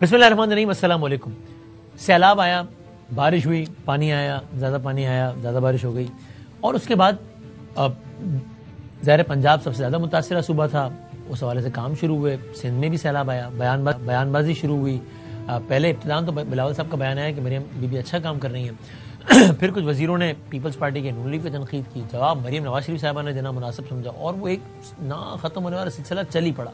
بسم اللہ الرحمن الرحیم. السلام علیکم. سیلاب آیا, بارش ہوئی, پانی آیا, زیادہ بارش ہو گئی, اور اس کے بعد ظاہر پنجاب سب سے زیادہ متاثرہ صوبہ تھا, اس حوالے سے کام شروع ہوئے. سندھ میں بھی سیلاب آیا, بیان بازی شروع ہوئی. پہلے ابتدان تو بلاول صاحب کا بیان آیا کہ مریم بی بی اچھا کام کر رہی ہیں. پھر کچھ وزیروں نے پیپلز پارٹی کے نون لیگ پہ تنقید کی. جواب مریم نواز شریف صاحبہ نے دینا مناسب سمجھا, اور وہ ایک نہ ختم ہونے والا سلسلہ چل ہی پڑا.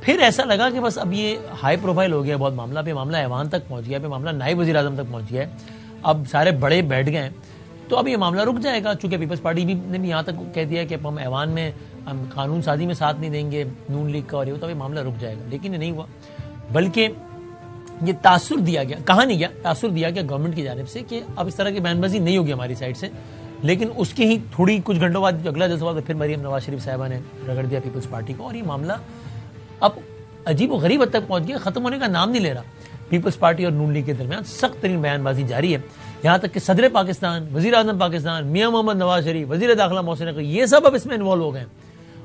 پھر ایسا لگا کہ بس اب یہ ہائی پروفائل ہو گیا بہت معاملہ, پہ معاملہ ایوان تک پہنچ گیا, پہ معاملہ نائب وزیر اعظم تک پہنچ گیا ہے, اب سارے بڑے بیٹھ گئے ہیں, تو اب یہ معاملہ رک جائے گا. چونکہ پیپلز پارٹی نے بھی یہاں تک کہہ دیا کہ ہم ایوان میں ہم قانون سازی میں ساتھ نہیں دیں گے نون لیگ کا, اور یہ تو اب یہ معاملہ رک جائے گا. لیکن یہ نہیں ہوا, بلکہ یہ تاثر دیا گیا, کہا نہیں گیا, تاثر دیا گیا گورنمنٹ کی جانب سے کہ اب اس طرح کی بیان بازی نہیں ہوگی ہماری سائڈ سے. لیکن اس کے ہی تھوڑی کچھ گھنٹوں بعد جو اگلا جلسہ ہوا تو پھر مریم نواز شریف صاحبہ نے رگڑ دیا پیپلز پارٹی کو, اور یہ معاملہ اب عجیب و غریب حد تک پہنچ گیا, ختم ہونے کا نام نہیں لے رہا. پیپلز پارٹی اور نون لیگ کے درمیان سخت ترین بیان بازی جاری ہے, یہاں تک کہ صدر پاکستان, وزیر اعظم پاکستان میاں محمد نواز شریف, وزیر داخلہ محسن نقوی, یہ سب اب اس میں انوالو ہو گئے ہیں.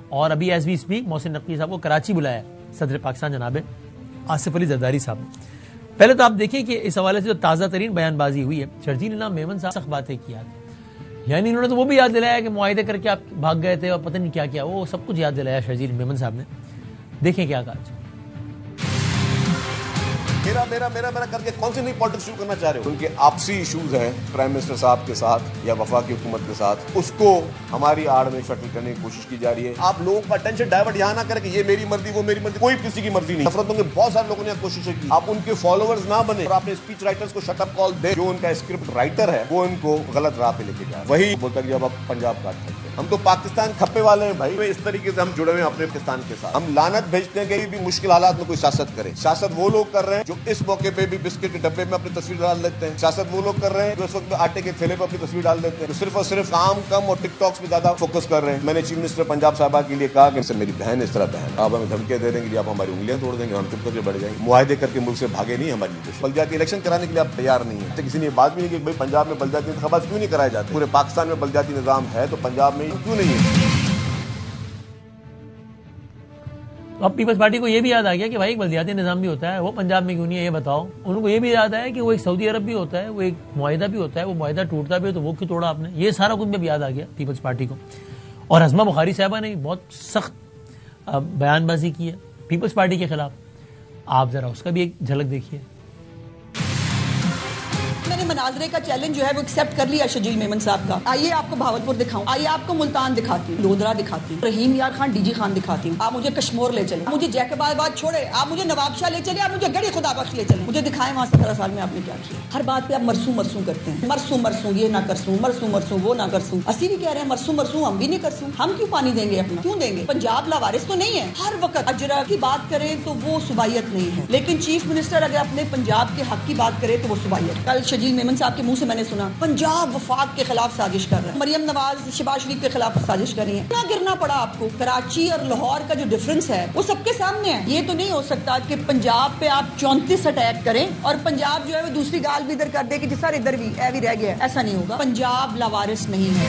اور ابھی as we speak Mohsin Naqvi صاحب کو کراچی بلایا ہے صدر پاکستان جناب آصف علی زرداری صاحب نے. پہلے تو آپ دیکھیں کہ اس حوالے سے جو تازہ ترین بیان بازی ہوئی ہے, شرجیل انعام میمن صاحب سخت باتیں کی یاد, یعنی انہوں نے تو وہ بھی یاد دلایا کہ معاہدے کر کے آپ بھاگ گئے تھے اور پتہ نہیں کیا کیا, وہ سب کچھ یاد دلایا شرجیل میمن صاحب نے. دیکھیں کیا کہا. میرا کر کے کون سی نئی پالیٹکس شروع کرنا چاہ رہے ہو؟ ان کے آپسی ایشوز ہیں پرائم منسٹر صاحب کے ساتھ یا وفاقی حکومت کے ساتھ, اس کو ہماری آڑ میں شٹل کرنے کی کوشش کی جا رہی ہے. آپ لوگوں کا اٹینشن ڈائیورٹ یہاں نہ کریں کہ یہ میری مرضی وہ میری مرضی, کوئی کسی کی مرضی نہیں. نفرتوں کے بہت سارے لوگوں نے کوششیں کی, آپ ان کے فالوورز نہ بنے, اور آپ نے اسپیچ رائٹرز کو شٹ اپ کال دے. جو ان کا اسکرپٹ رائٹر ہے وہ ان کو غلط راہ پہ لے کے جائے, وہی بولتا کہ اب آپ پنجاب کاٹ سکتے ہیں. ہم تو پاکستان کھپے والے ہیں بھائی, اس طریقے سے ہم جڑے ہوئے ہیں اپنے پاکستان کے ساتھ. ہم لعنت بھیجتے ہیں کہ بھی مشکل حالات میں کوئی سیاست کرے. سیاست وہ لوگ کر رہے ہیں جو اس موقع پہ بھی بسکٹ کے ڈبے میں اپنی تصویر ڈال دیتے ہیں. سیاست وہ لوگ کر رہے ہیں جو اس وقت آٹے کے تھیلے پہ اپنی تصویر ڈال دیتے ہیں, جو صرف اور صرف کام کم اور ٹک ٹاکس پہ زیادہ فوکس کر رہے ہیں. میں نے چیف منسٹر پنجاب صاحبہ کے لیے کہا کہ اس سے میری بہن اس طرح بہن, آپ ہمیں دھمکیاں دے دیں گے, آپ ہماری انگلیاں توڑ دیں گے, ہم چپ کر کے بڑھ جائیں گے. معاہدے کر کے ملک سے بھاگے نہیں ہماری لیڈرشپ. بلدیاتی الیکشن کرانے کے لیے آپ تیار نہیں ہیں. کسی نے یہ بات بھی نہیں کہ بھائی پنجاب میں بلدیاتی انتخابات کیوں نہیں کرائے جاتے. پورے پاکستان میں بلدیاتی نظام ہے تو پنجاب میں کیوں نہیں ہے. اب پیپلز پارٹی کو یہ بھی یاد آ گیا کہ بھائی ایک بلدیاتی نظام بھی ہوتا ہے, وہ پنجاب میں کیوں نہیں ہے یہ بتاؤ. ان کو یہ بھی یاد آیا کہ وہ ایک سعودی عرب بھی ہوتا ہے, وہ ایک معاہدہ بھی ہوتا ہے, وہ معاہدہ ٹوٹتا بھی ہے تو وہ کیوں توڑا آپ نے. یہ سارا کچھ بھی یاد آ گیا پیپلز پارٹی کو. اور ہزمہ بخاری صاحبہ نے بہت سخت بیان بازی کی ہے پیپلز پارٹی کے خلاف, آپ ذرا اس کا بھی ایک جھلک دیکھیے. میں نے مناظرے کا چیلنج جو ہے وہ ایکسپٹ کر لیا شرجیل میمن صاحب کا. آئیے آپ کو بھاولپور دکھاؤں, آئیے آپ کو ملتان دکھاتی ہوں, لودھرا دکھاتی ہوں, رحیم یار خان ڈی جی خان دکھاتی ہوں. آپ مجھے کشمور لے چلیں, مجھے جیکب آباد چھوڑے, آپ مجھے نواب شاہ لے چلیں, آپ مجھے گڑھی خدا بخش لے چلیں, مجھے دکھائیں وہاں 17 سال میں آپ نے کیا کیا. ہر بات پہ آپ مرسوں کرتے ہیں, مرسوں یہ نہ کرسوں, مرسوں وہ نہ کرسوں. اسی بھی کہہ رہے ہیں مرسوں ہم بھی نہیں کرسوں. ہم کیوں پانی دیں گے اپنا, کیوں دیں گے. پنجاب لاوارث تو نہیں ہے. ہر وقت اجرا کی بات کریں تو وہ صوبائیت نہیں ہے, لیکن چیف منسٹر اگر اپنے پنجاب کے حق کی بات کرے تو وہ صوبائیت. کل شرجیل میمن صاحب کے منہ سے میں نے سنا پنجاب وفاق کے خلاف سازش کر رہا ہے, مریم نواز شہباز شریف کے خلاف سازش کر رہی ہے. کیا گرنا پڑا آپ کو. کراچی اور لاہور کا جو ڈفرنس ہے وہ سب کے سامنے ہے. یہ تو نہیں ہو سکتا کہ پنجاب پہ آپ 34 اٹیک کریں اور پنجاب جو ہے وہ دوسری گال بھی ادھر کر دے کہ جس سارے ادھر بھی اے بھی رہ گیا. ایسا نہیں ہوگا. پنجاب لاوارث نہیں ہے.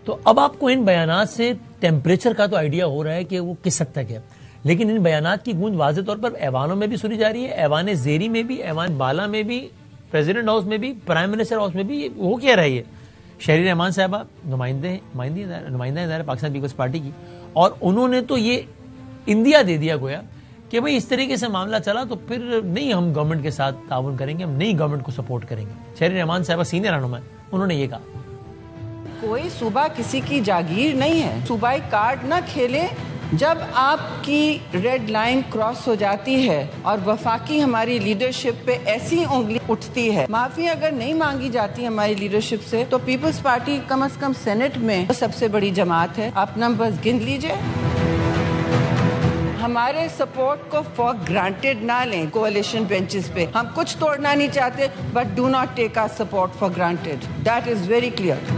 تو اب آپ کو ان بیانات سے ٹیمپریچر کا تو آئیڈیا ہو رہا ہے کہ وہ کس حد تک ہے, لیکن ان بیانات کی گونج واضح طور پر ایوانوں میں بھی سنی جا رہی ہے, ایوان زیری میں بھی, ایوان بالا میں بھی, پریزیڈنٹ ہاؤس میں بھی, پرائم منسٹر ہاؤس میں بھی. وہ کہہ رہی ہے شہری رحمان صاحبہ نمائندہ ادارہ پاکستان پیپلز پارٹی کی, اور انہوں نے تو یہ اندیا دے دیا گویا کہ بھئی اس طریقے سے معاملہ چلا تو پھر نہیں ہم گورنمنٹ کے ساتھ تعاون کریں گے, ہم نئی گورنمنٹ کو سپورٹ کریں گے. شہری رحمان صاحبہ سینئر رہنما ہیں, انہوں نے یہ کہا. کوئی صوبہ کسی کی جاگیر نہیں ہے. صوبائی کارڈ نہ کھیلے. جب آپ کی ریڈ لائن کراس ہو جاتی ہے اور وفاقی ہماری لیڈرشپ پہ ایسی انگلی اٹھتی ہے, معافی اگر نہیں مانگی جاتی ہماری لیڈرشپ سے, تو پیپلز پارٹی کم از کم سینٹ میں سب سے بڑی جماعت ہے. آپ نمبرز گن لیجئے. ہمارے سپورٹ کو فار گرانٹیڈ نہ لیں. کولیشن بینچز پہ ہم کچھ توڑنا نہیں چاہتے, but do not take our support for granted. That is very clear.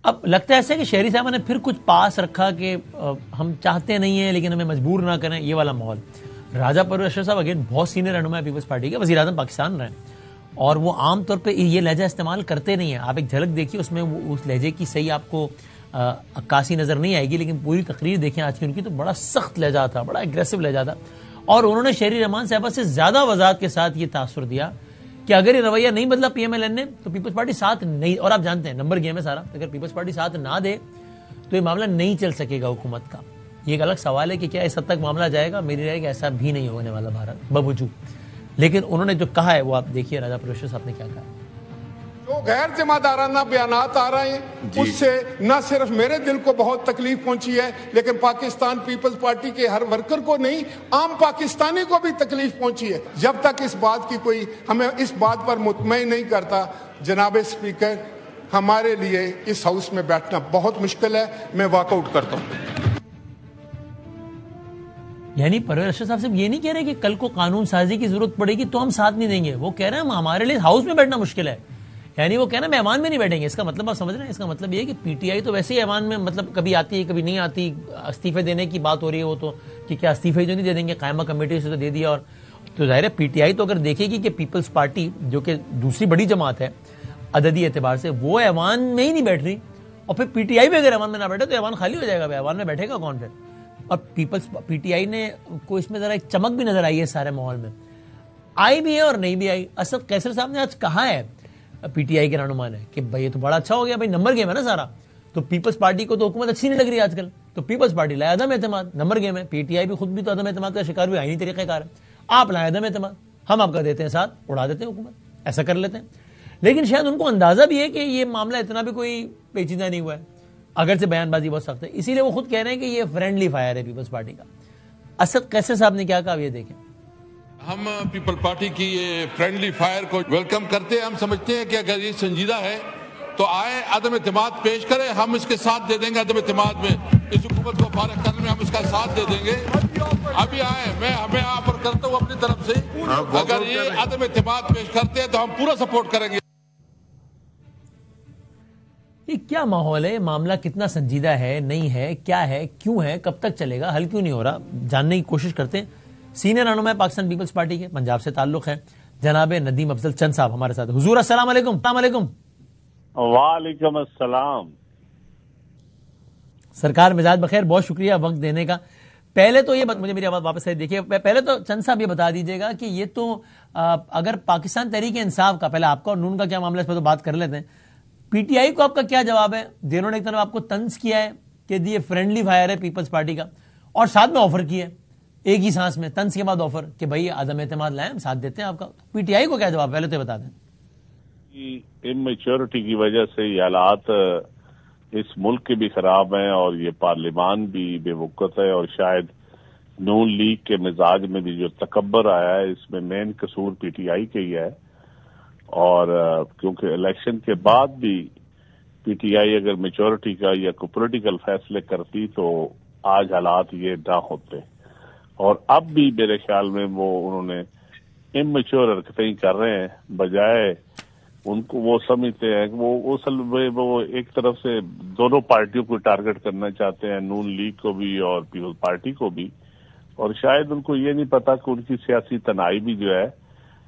اب لگتا ہے ایسا کہ شہری صاحبہ نے پھر کچھ پاس رکھا کہ ہم چاہتے نہیں ہیں لیکن ہمیں مجبور نہ کریں, یہ والا ماحول. راجہ پرویز اشرف صاحب اگین بہت سینئر رہنما ہے پیپلز پارٹی کے, وزیر اعظم پاکستان رہے, اور وہ عام طور پہ یہ لہجہ استعمال کرتے نہیں ہیں. آپ ایک جھلک دیکھیے اس میں, اس لہجے کی صحیح آپ کو عکاسی نظر نہیں آئے گی، لیکن پوری تقریر دیکھیں آج کی ان کی تو بڑا سخت لہجہ تھا، بڑا اگریسو لہجہ تھا، اور انہوں نے شہری رحمان صاحبہ سے زیادہ وضاحت کے ساتھ یہ تاثر دیا کہ اگر یہ رویہ نہیں بدلا پی ایم ایل این نے تو پیپلز پارٹی ساتھ نہیں، اور آپ جانتے ہیں نمبر گیم ہے سارا، اگر پیپلز پارٹی ساتھ نہ دے تو یہ معاملہ نہیں چل سکے گا حکومت کا. یہ ایک الگ سوال ہے کہ کیا اس حد تک معاملہ جائے گا، میری رائے کہ ایسا بھی نہیں ہونے والا بھارت بوجود. لیکن انہوں نے جو کہا ہے وہ آپ دیکھیے راجہ پروشر صاحب نے کیا کہا. جو غیر ذمہ دارانہ بیانات آ رہے ہیں اس سے نہ صرف میرے دل کو بہت تکلیف پہنچی ہے، لیکن پاکستان پیپلز پارٹی کے ہر ورکر کو نہیں، عام پاکستانی کو بھی تکلیف پہنچی ہے. جب تک اس بات کی کوئی ہمیں اس بات پر مطمئن نہیں کرتا جناب اسپیکر، ہمارے لیے اس ہاؤس میں بیٹھنا بہت مشکل ہے. میں واک آؤٹ کرتا ہوں. یعنی پرویز اشرف صاحب یہ نہیں کہہ رہے کہ کل کو قانون سازی کی ضرورت پڑے گی تو ہم ساتھ نہیں دیں گے، وہ کہہ رہے ہیں ہمارے لیے ہاؤس میں بیٹھنا مشکل ہے. یعنی وہ کہہ رہے ہیں ایوان میں نہیں بیٹھیں گے. اس کا مطلب آپ سمجھ رہے ہیں؟ اس کا مطلب یہ ہے کہ پی ٹی آئی تو ویسے ہی ایوان میں مطلب کبھی آتی ہے کبھی نہیں آتی، استعفے دینے کی بات ہو رہی ہے، وہ تو کہ کیا استعفے جو نہیں دے دیں گے، قائمہ کمیٹی سے تو دے دیا. اور تو ظاہر ہے پی ٹی آئی تو اگر دیکھے گی کہ پیپلز پارٹی جو کہ دوسری بڑی جماعت ہے عددی اعتبار سے، وہ ایوان میں ہی نہیں بیٹھ رہی، اور پھر پی ٹی آئی بھی اگر ایوان میں نہ بیٹھے تو ایوان خالی ہو جائے گا. ایوان میں بیٹھے گا کون پھر؟ اور پی ٹی آئی نے کو اس میں ذرا ایک چمک بھی نظر آئی ہے سارے ماحول میں، آئی بھی ہے اور نہیں بھی آئی. اسد قیصر صاحب نے آج کہا ہے پی ٹی آئی کے رہنما نے کہ بھائی یہ تو بڑا اچھا ہو گیا، بھائی نمبر گیم ہے نا سارا، تو پیپلز پارٹی کو تو حکومت اچھی نہیں لگ رہی آج کل، تو پیپلز پارٹی لائے عدم اعتماد، نمبر گیم ہے. پی ٹی آئی بھی خود بھی تو عدم اعتماد کا شکار بھی آئینی طریقہ کار ہے. آپ لائے عدم اعتماد، ہم آپ کا دیتے ہیں ساتھ، اڑا دیتے ہیں حکومت، ایسا کر لیتے ہیں. لیکن شاید ان کو اندازہ بھی ہے کہ یہ معاملہ اتنا بھی کوئی پیچیدہ نہیں ہوا ہے، اگرچہ بیان بازی بہت سخت ہے. اسی لیے وہ خود کہہ رہے ہیں کہ یہ فرینڈلی فائر ہے پیپلز پارٹی کا. اسد قیصر صاحب نے کیا کہا یہ دیکھیں. ہم پیپل پارٹی کی یہ فرینڈلی فائر کو ویلکم کرتے ہیں. ہم سمجھتے ہیں کہ اگر یہ سنجیدہ ہے تو آئے، عدم اعتماد پیش کرے، ہم اس کے ساتھ دے دیں گے. عدم اعتماد میں اس حکومت کو فارغ کرنے میں ہم اس کا ساتھ دے دیں گے. ابھی آئے، میں ہمیں آفر کرتا ہوں اپنی طرف سے، اگر یہ عدم اعتماد پیش کرتے ہیں تو ہم پورا سپورٹ کریں گے. یہ کیا ماحول ہے؟ معاملہ کتنا سنجیدہ ہے، نہیں ہے، کیا ہے، کیوں ہے، کب تک چلے گا، حل کیوں نہیں ہو رہا، جاننے کی کوشش کرتے ہیں. سینئر رہنما پاکستان پیپلز پارٹی کے، پنجاب سے تعلق ہے، جناب ندیم افضل چند صاحب ہمارے ساتھ. حضور السلام علیکم. السلام علیکم. وعلیکم السلام. سرکار مزاج بخیر، بہت شکریہ وقت دینے کا. پہلے تو یہ مجھے میری آواز واپس آئی دیکھیے، پہلے تو چند صاحب یہ بتا دیجیے گا کہ یہ تو اگر پاکستان تحریک انصاف کا، پہلے آپ کا اور نون کا کیا معاملہ ہے اس پہ تو بات کر لیتے ہیں. پی ٹی آئی کو آپ کا کیا جواب ہے جنہوں نے ایک طرف آپ کو طنز کیا ہے کہ یہ فرینڈلی فائر ہے پیپلز پارٹی کا، اور ساتھ میں آفر کیا ہے ایک ہی سانس میں، طنز کے بعد آفر کہ بھائی عدم اعتماد لائیں، ہم ساتھ دیتے ہیں آپ کا. پی ٹی آئی کو کیا جواب پہلے تو بتا دیں. اممیچورٹی کی وجہ سے یہ حالات اس ملک کے بھی خراب ہیں، اور یہ پارلیمان بھی بے وقت ہے، اور شاید نون لیگ کے مزاج میں بھی جو تکبر آیا ہے اس میں مین قصور پی ٹی آئی کے ہی ہے. اور کیونکہ الیکشن کے بعد بھی پی ٹی آئی اگر میچورٹی کا یا کوئی پولیٹیکل فیصلے کرتی تو آج حالات یہ نہ ہوتے. اور اب بھی میرے خیال میں وہ انہوں نے اممیچور حرکتیں کر رہے ہیں، بجائے ان کو وہ سمجھتے ہیں کہ وہ اصل میں وہ ایک طرف سے دونوں پارٹیوں کو ٹارگٹ کرنا چاہتے ہیں، نون لیگ کو بھی اور پیپلز پارٹی کو بھی. اور شاید ان کو یہ نہیں پتا کہ ان کی سیاسی تنہائی بھی جو ہے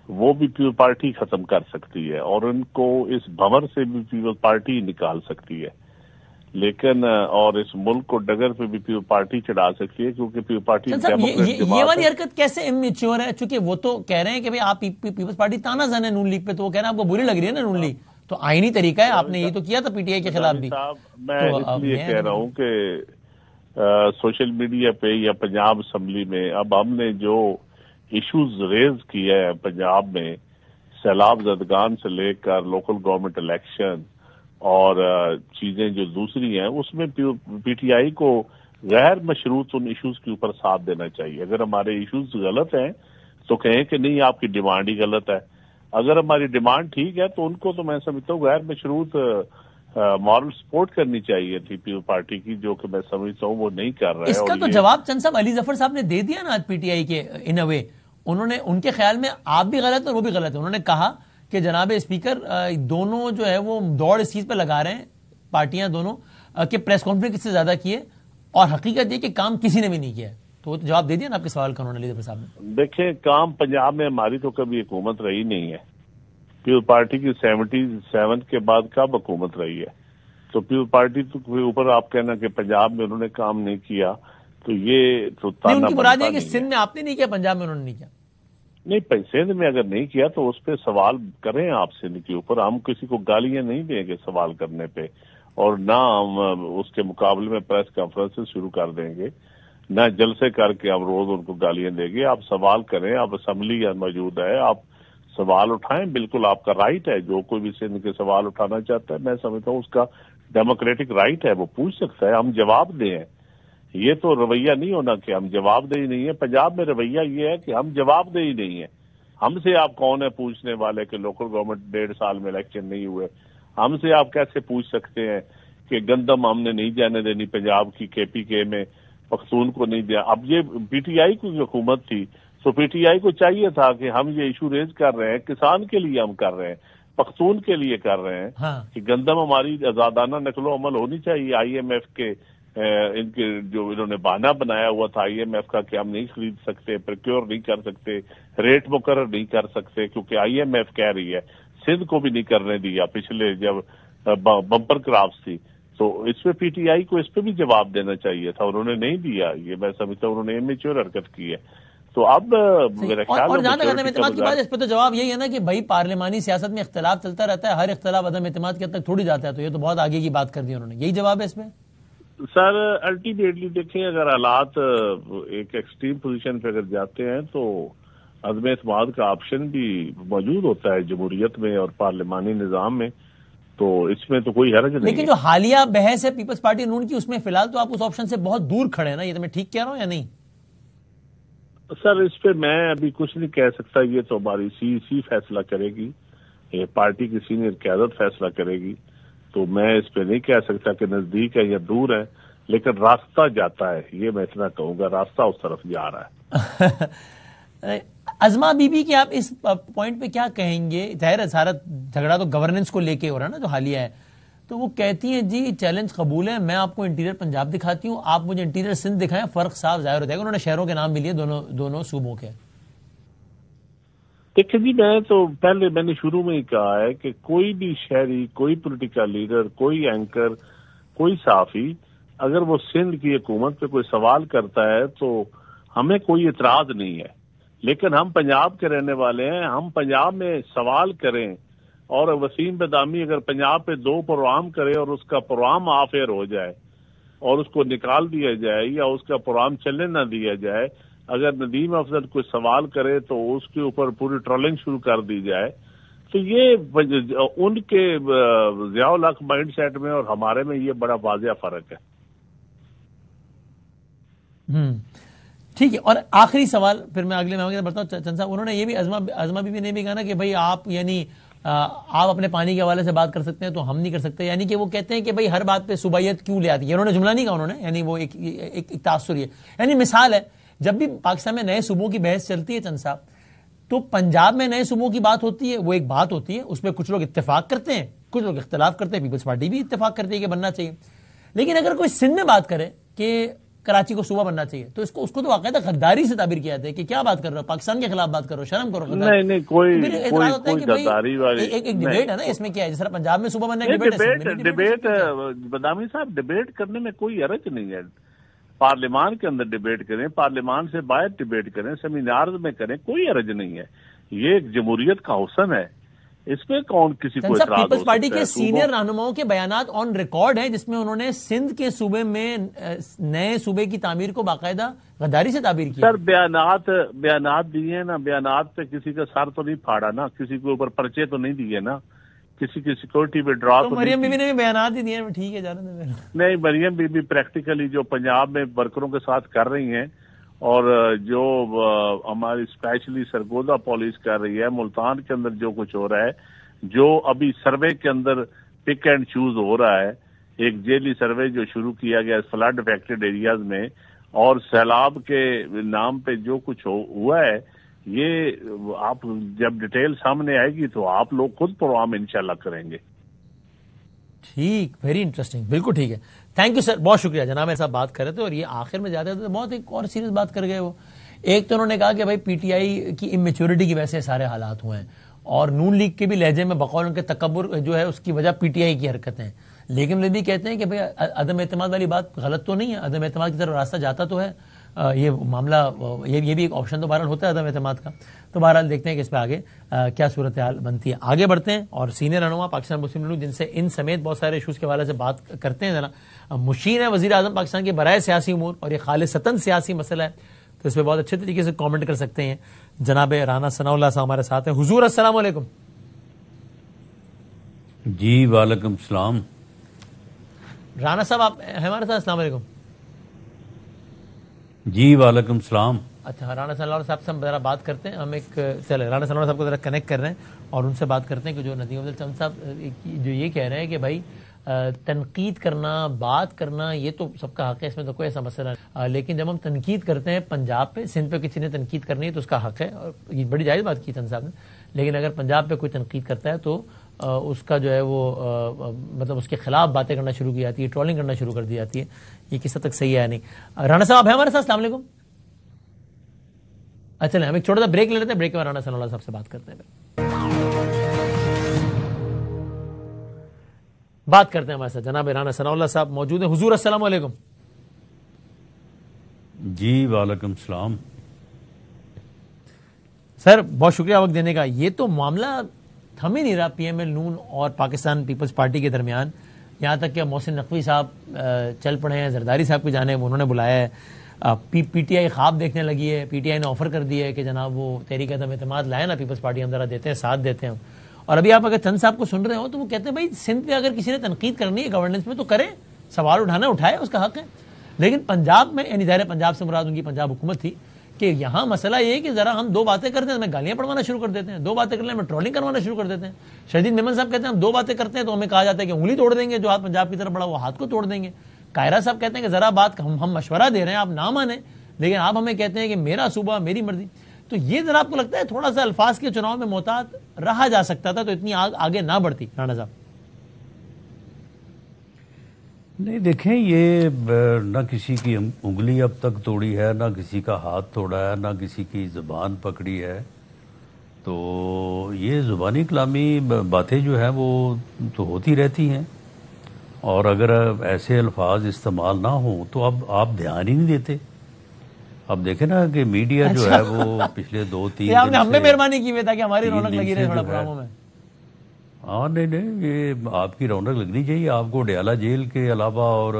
وہ بھی پیپلز پارٹی ختم کر سکتی ہے، اور ان کو اس بھنور سے بھی پیپلز پارٹی نکال سکتی ہے. لیکن اور اس ملک کو ڈگر پہ بھی پیپلز پارٹی چڑھا سکتی ہے، کیونکہ پیپلز پارٹی یہ والی حرکت کیسے امیچور ہے؟ چونکہ وہ تو کہہ رہے ہیں کہ آپ پیپلز پارٹی تانا زن ہے نون لیگ پہ، تو وہ کہہ رہے ہیں آپ کو بری لگ رہی ہے نا نون لیگ، تو آئینی طریقہ ہے، آپ نے یہی تو کیا تھا پی ٹی آئی کے خلاف بھی. میں اس لیے کہہ رہا ہوں کہ سوشل میڈیا پہ یا پنجاب اسمبلی میں اب ہم نے جو ایشوز ریز کیا ہے پنجاب میں، سیلاب زدگان سے لے کر لوکل گورنمنٹ الیکشن اور چیزیں جو دوسری ہیں، اس میں پی ٹی آئی کو غیر مشروط ان ایشوز کے اوپر ساتھ دینا چاہیے. اگر ہمارے ایشوز غلط ہیں تو کہیں کہ نہیں آپ کی ڈیمانڈ ہی غلط ہے، اگر ہماری ڈیمانڈ ٹھیک ہے تو ان کو تو میں سمجھتا ہوں غیر مشروط مارل سپورٹ کرنی چاہیے تھی پیپل پارٹی کی، جو کہ میں سمجھتا ہوں وہ نہیں کر رہا ہے. اس کا تو جواب چند صاحب علی ظفر صاحب نے دے دیا نا آج پی ٹی آئی کے ان اے وے. انہوں نے ان کے خیال میں آپ بھی غلط ہیں اور وہ بھی غلط ہے. انہوں نے کہا کہ جناب اسپیکر دونوں جو ہے وہ دوڑ اس چیز پہ لگا رہے ہیں پارٹیاں دونوں کہ پریس کانفرنس سے زیادہ کیے، اور حقیقت یہ کہ کام کسی نے بھی نہیں کیا ہے. تو وہ جواب دے دیا نا آپ کے سوال کا انہوں نے علی ظفر صاحب نے. دیکھیں کام پنجاب میں ہماری تو کبھی حکومت رہی نہیں ہے. پیپل پارٹی کی 77 کے بعد کب حکومت رہی ہے؟ تو پیپلز پارٹی کے اوپر آپ کہنا کہ پنجاب میں انہوں نے کام نہیں کیا تو یہ تو نہیں، ان کی مراد ہے کہ سندھ میں آپ نے نہیں کیا، پنجاب میں انہوں نے نہیں کیا. نہیں، سندھ میں اگر نہیں کیا تو اس پہ سوال کریں آپ سندھ کے اوپر. ہم کسی کو گالیاں نہیں دیں گے سوال کرنے پہ، اور نہ ہم اس کے مقابلے میں پریس کانفرنس شروع کر دیں گے، نہ جلسے کر کے ہم روز ان کو گالیاں دیں گے. آپ سوال کریں، آپ اسمبلی موجود ہے، آپ سوال اٹھائیں، بالکل آپ کا رائٹ ہے. جو کوئی بھی سندھ کے سوال اٹھانا چاہتا ہے میں سمجھتا ہوں اس کا ڈیموکریٹک رائٹ ہے، وہ پوچھ سکتا ہے. ہم جواب دیں. یہ تو رویہ نہیں ہونا کہ ہم جواب دہی نہیں ہے. پنجاب میں رویہ یہ ہے کہ ہم جواب دہی نہیں ہے. ہم سے آپ کون ہے پوچھنے والے کہ لوکل گورنمنٹ 1.5 سال میں الیکشن نہیں ہوئے؟ ہم سے آپ کیسے پوچھ سکتے ہیں کہ گندم ہم نے نہیں جانے دینی پنجاب کی KPK میں، پختون کو نہیں دیا؟ اب یہ PTI کی حکومت تھی تو PTI کو چاہیے تھا کہ ہم یہ ایشو ریز کر رہے ہیں، کسان کے لیے ہم کر رہے ہیں، پختون کے لیے کر رہے ہیں کہ گندم ہماری آزادانہ نقل و حمل ہونی چاہیے. IMF کے ان کے جو انہوں نے بہانہ بنایا ہوا تھا IMF کا کہ ہم نہیں خرید سکتے، پروکیور نہیں کر سکتے، ریٹ مقرر نہیں کر سکتے کیونکہ IMF کہہ رہی ہے. سندھ کو بھی نہیں کرنے دیا پچھلے جب بمپر کراپس تھی. تو اس پہ PTI کو اس پہ بھی جواب دینا چاہیے تھا، انہوں نے نہیں دیا. یہ میں سمجھتا ہوں انہوں نے امیچور حرکت کی ہے. تو اب میرا خیال اور جہاں تک عدم اعتماد کی بات ہے، اس پہ تو جواب یہی ہے نا کہ بھائی پارلیمانی سیاست میں اختلاف چلتا رہتا ہے، ہر اختلاف عدم اعتماد کے حد تک تھوڑی جاتا ہے. تو یہ تو بہت آگے کی بات کر دی انہوں نے. یہی جواب ہے اس میں سر. الٹیمیٹلی دیکھیں، اگر حالات ایک ایکسٹریم پوزیشن پہ اگر جاتے ہیں تو عدم اعتماد کا آپشن بھی موجود ہوتا ہے جمہوریت میں اور پارلیمانی نظام میں. تو اس میں تو کوئی حرج نہیں. لیکن جو حالیہ بحث ہے پیپلز پارٹی نون کی، اس میں فی الحال تو آپ اس آپشن سے بہت دور کھڑے ہیں نا. یہ تو میں ٹھیک کہہ رہا ہوں یا نہیں؟ سر اس پہ میں ابھی کچھ نہیں کہہ سکتا. یہ تو ہماری سی فیصلہ کرے گی، پارٹی کی سینئر قیادت فیصلہ کرے گی. تو میں اس پہ نہیں کہہ سکتا کہ نزدیک ہے یا دور ہے، لیکن راستہ جاتا ہے. یہ میں اتنا کہوں گا، راستہ اس طرف جا رہا ہے. ازما بی بی کے آپ اس پوائنٹ پہ کیا کہیں گے؟ ظاہر ہے سارا جھگڑا تو گورننس کو لے کے ہو رہا ہے نا جو حالیہ ہے. تو وہ کہتی ہیں جی چیلنج قبول ہے، میں آپ کو انٹیریئر پنجاب دکھاتی ہوں، آپ مجھے انٹیریئر سندھ دکھائیں، فرق صاف ظاہر ہو جائے گا. انہوں نے شہروں کے نام بھی لیے دونوں صوبوں کے. دیکھیں جی، میں تو پہلے میں نے شروع میں ہی کہا ہے کہ کوئی بھی شہری، کوئی پولیٹیکل لیڈر، کوئی اینکر، کوئی صحافی اگر وہ سندھ کی حکومت پہ کوئی سوال کرتا ہے تو ہمیں کوئی اعتراض نہیں ہے. لیکن ہم پنجاب کے رہنے والے ہیں، ہم پنجاب میں سوال کریں اور وسیم بدامی اگر پنجاب پہ 2 پروگرام کرے اور اس کا پروگرام آف ایئر ہو جائے اور اس کو نکال دیا جائے یا اس کا پروگرام چلنے نہ دیا جائے، اگر ندیم افضل کوئی سوال کرے تو اس کے اوپر پوری ٹرولنگ شروع کر دی جائے، تو یہ ان کے ضیاء الحق مائنڈ سیٹ میں اور ہمارے میں یہ بڑا واضح فرق ہے. ٹھیک ہے. اور آخری سوال پھر میں اگلے میں بڑھتا ہوں. چند صاحب، انہوں نے یہ بھی ازما بی نے بھی کہا نا کہ بھائی آپ یعنی آپ اپنے پانی کے حوالے سے بات کر سکتے ہیں تو ہم نہیں کر سکتے. یعنی کہ وہ کہتے ہیں کہ بھائی ہر بات پہ صوبائیت کیوں لے آتی ہے. انہوں نے جملہ نہیں کہا، انہوں نے یعنی وہ ایک تاثر ہے. یعنی مثال ہے، جب بھی پاکستان میں نئے صوبوں کی بحث چلتی ہے چند صاحب، تو پنجاب میں نئے صوبوں کی بات ہوتی ہے، وہ ایک بات ہوتی ہے، اس پہ کچھ لوگ اتفاق کرتے ہیں، کچھ لوگ اختلاف کرتے ہیں. پیپلز پارٹی بھی اتفاق کرتی ہے کہ بننا چاہیے. لیکن اگر کوئی سندھ میں بات کرے کہ کراچی کو صوبہ بننا چاہیے تو اس کو تو باقاعدہ غداری سے تعبیر کیا جاتا ہے کہ کیا بات کر رہے ہو، پاکستان کے خلاف بات کرو، شرم کرو. نہیں کوئی غداری والی ایک ڈیبیٹ ہے نا اس میں. کیا ہے جس طرح پنجاب میں صوبہ بننا ڈیبیٹ بدامی صاحب، ڈیبیٹ کرنے میں کوئی حرج نہیں ہے. پارلیمان کے اندر ڈیبیٹ کریں، پارلیمان سے باہر ڈیبیٹ کریں، سیمینار میں کریں، کوئی حرج نہیں ہے. یہ ایک جمہوریت کا حسن ہے، اس پہ کون کسی کو اعتراض ہو سکتا ہے. پیپلز پارٹی کے سینئر رہنماؤں کے بیانات آن ریکارڈ ہیں جس میں انہوں نے سندھ کے صوبے میں نئے صوبے کی تعمیر کو باقاعدہ غداری سے تعبیر کیا. سر بیانات دیے نا، بیانات پہ کسی کا سر تو نہیں پھاڑا نا، کسی کے اوپر پرچے تو نہیں دیے نا، کسی کی سیکورٹی پہ ڈرا تو مریم بی بی نے بھی بیانات ہی دیے. ٹھیک ہے جانے دیں. نہیں، مریم بی بی پریکٹیکلی جو پنجاب میں ورکروں کے ساتھ کر رہی ہیں اور جو ہماری اسپیشلی سرگودا پالیس کر رہی ہے، ملتان کے اندر جو کچھ ہو رہا ہے، جو ابھی سروے کے اندر پک اینڈ چوز ہو رہا ہے، ایک جیلی سروے جو شروع کیا گیا فلڈ افیکٹڈ ایریاز میں اور سیلاب کے نام پہ جو کچھ ہوا ہے، یہ آپ جب ڈیٹیل سامنے آئے گی تو آپ لوگ خود پروگرام انشاءاللہ کریں گے. ٹھیک، ویری انٹرسٹنگ، بالکل ٹھیک ہے. تھینک یو سر، بہت شکریہ جناب. ایسا بات کر رہے تھے اور یہ آخر میں جاتے تھے بہت ایک اور سیریس بات کر گئے. وہ ایک تو انہوں نے کہا کہ بھائی پی ٹی آئی کی امیچورٹی کی وجہ سے سارے حالات ہوئے ہیں اور نون لیگ کے بھی لہجے میں بقول ان کے تکبر جو ہے اس کی وجہ پی ٹی آئی کی حرکتیں ہیں. لیکن وہ بھی کہتے ہیں کہ بھئی عدم اعتماد والی بات غلط تو نہیں ہے, عدم اعتماد کی طرف راستہ جاتا تو ہے, یہ معاملہ یہ بھی ایک آپشن تو بہرحال ہوتا ہے عدم اعتماد کا. تو بہرحال دیکھتے ہیں کہ اس پہ آگے کیا صورتحال بنتی ہے. آگے بڑھتے ہیں اور سینئر رہنما پاکستان مسلم لیگ جن سے ان سمیت بہت سارے ایشوز کے حوالے سے بات کرتے ہیں, ذرا مشیر ہے وزیر اعظم پاکستان کے برائے سیاسی امور, اور یہ خالصتاً سیاسی مسئلہ ہے, تو اس پہ بہت اچھے طریقے سے کامنٹ کر سکتے ہیں. جناب رانا ثناء اللہ صاحب ہمارے ساتھ ہیں. حضور السلام علیکم. جی وعلیکم السلام. رانا صاحب آپ ہیں ہمارے ساتھ؟ السلام علیکم. جی وعلیکم السلام. اچھا, رانا ثناء اللہ صاحب سے ہم ذرا بات کرتے ہیں. ہم ایک چلے رانا ثناء اللہ صاحب کو ذرا کنیکٹ کر رہے ہیں اور ان سے بات کرتے ہیں کہ جو ندیم افضل چند صاحب جو یہ کہہ رہے ہیں کہ بھائی تنقید کرنا, بات کرنا, یہ تو سب کا حق ہے, اس میں تو کوئی ایسا مسئلہ نہیں, لیکن جب ہم تنقید کرتے ہیں پنجاب پہ, سندھ پہ کسی نے تنقید کرنی ہے تو اس کا حق ہے, اور یہ بڑی جائز بات کی چند صاحب نے, لیکن اگر پنجاب پہ کوئی تنقید کرتا ہے تو اس کا جو ہے وہ مطلب اس کے خلاف باتیں کرنا شروع کی جاتی ہے, ٹرولنگ کرنا شروع کر دی جاتی ہے. یہ کس حد تک صحیح ہے نہیں. رانا صاحب آپ ہیں ہمارے ساتھ؟ السلام علیکم. اچھا, ہم ایک چھوٹا سا بریک لے لیتے ہیں, بریک کے بعد رانا ثناء اللہ صاحب سے بات کرتے ہیں. بات کرتے ہیں ہمارے ساتھ جناب رانا ثناء اللہ صاحب موجود ہیں. حضور السلام علیکم. جی وعلیکم السلام. سر بہت شکریہ وقت دینے کا. یہ تو معاملہ تھم ہی نہیں رہا پی ایم ایل نون اور پاکستان پیپلز پارٹی کے درمیان, یہاں تک کہ محسن نقوی صاحب چل پڑے ہیں, زرداری صاحب کی جانب انہوں نے بلایا ہے, پی ٹی آئی خواب دیکھنے لگی ہے, پی ٹی آئی نے آفر کر دی ہے کہ جناب وہ تحریک عدم اعتماد لائے نا پیپلز پارٹی, ہم ذرا دیتے ہیں, ساتھ دیتے ہیں. اور ابھی آپ اگر چند صاحب کو سن رہے ہو تو وہ کہتے ہیں بھائی سندھ پہ اگر کسی نے تنقید کرنی ہے گورننس میں تو کرے, سوال اٹھانا اٹھائے, اس کا حق ہے. لیکن پنجاب میں, یعنی ظاہر پنجاب سے مراد ان کی پنجاب حکومت تھی, کہ یہاں مسئلہ یہ ہے کہ ذرا ہم دو باتیں کرتے ہیں تو ہمیں گالیاں پڑوانا شروع کر دیتے ہیں, دو باتیں کرنے میں ٹرولنگ کروانا شروع کر دیتے ہیں. شہید میمن صاحب کہتے ہیں ہم دو باتیں کرتے ہیں تو ہمیں کہا جاتا ہے کہ انگلی توڑ دیں گے, جو ہاتھ پنجاب کی طرف بڑھا وہ ہاتھ کو توڑ دیں گے. قاہرہ صاحب کہتے ہیں کہ ذرا بات ہم مشورہ دے رہے ہیں, آپ نہ مانیں, لیکن آپ ہمیں کہتے ہیں کہ میرا صوبہ میری مرضی. تو یہ ذرا آپ کو لگتا ہے تھوڑا سا الفاظ کے چناؤ میں محتاط رہا جا سکتا تھا تو اتنی آگے نہ بڑھتی؟ رانا صاحب نہیں, دیکھیں یہ نہ کسی کی انگلی اب تک توڑی ہے, نہ کسی کا ہاتھ توڑا ہے, نہ کسی کی زبان پکڑی ہے. تو یہ زبانی کلامی باتیں جو ہیں وہ تو ہوتی رہتی ہیں, اور اگر ایسے الفاظ استعمال نہ ہوں تو اب آپ دھیان ہی نہیں دیتے. اب دیکھیں نا کہ میڈیا جو ہے وہ پچھلے 2-3 آپ نے ہم نے مہربانی کی ہوئی تھا کہ ہماری رونق لگی رہے تھوڑا پروگراموں میں. ہاں نہیں, یہ آپ کی رونق لگنی چاہیے. آپ کو ڈیالہ جیل کے علاوہ اور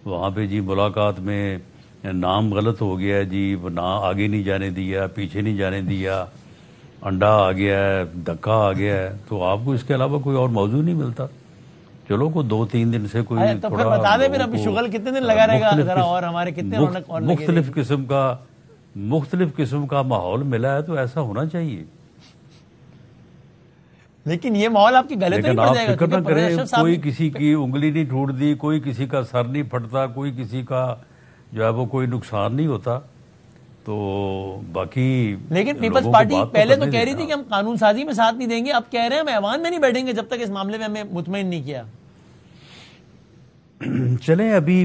وہاں پہ جی ملاقات میں نام غلط ہو گیا ہے جی, نہ آگے نہیں جانے دیا, پیچھے نہیں جانے دیا, انڈا آ گیا ہے, دھکا آ گیا ہے, تو آپ کو اس کے علاوہ کوئی اور موضوع نہیں ملتا. چلو کو 2-3 دن سے کوئی تو پھر بتا دیں پھر ابھی شغل کتنے دن لگا رہے گا ذرا, اور ہمارے کتنے رونق اور مختلف قسم کا ماحول ملا ہے, تو ایسا ہونا چاہیے. لیکن یہ ماحول آپ کی گلے تو نہیں پڑ جائے گا. فکر نہ کریں, کوئی کسی کی انگلی نہیں ٹوٹ دی, کوئی کسی کا سر نہیں پھٹتا, کوئی کسی کا جو ہے وہ کوئی نقصان نہیں ہوتا. تو باقی لیکن پیپلز پارٹی پہلے تو کہہ رہی تھی کہ ہم قانون سازی میں ساتھ نہیں دیں گے, اب کہہ رہے ہیں ہم ایوان میں نہیں بیٹھیں گے جب تک اس معاملے میں ہمیں مطمئن نہیں کیا. چلیں, ابھی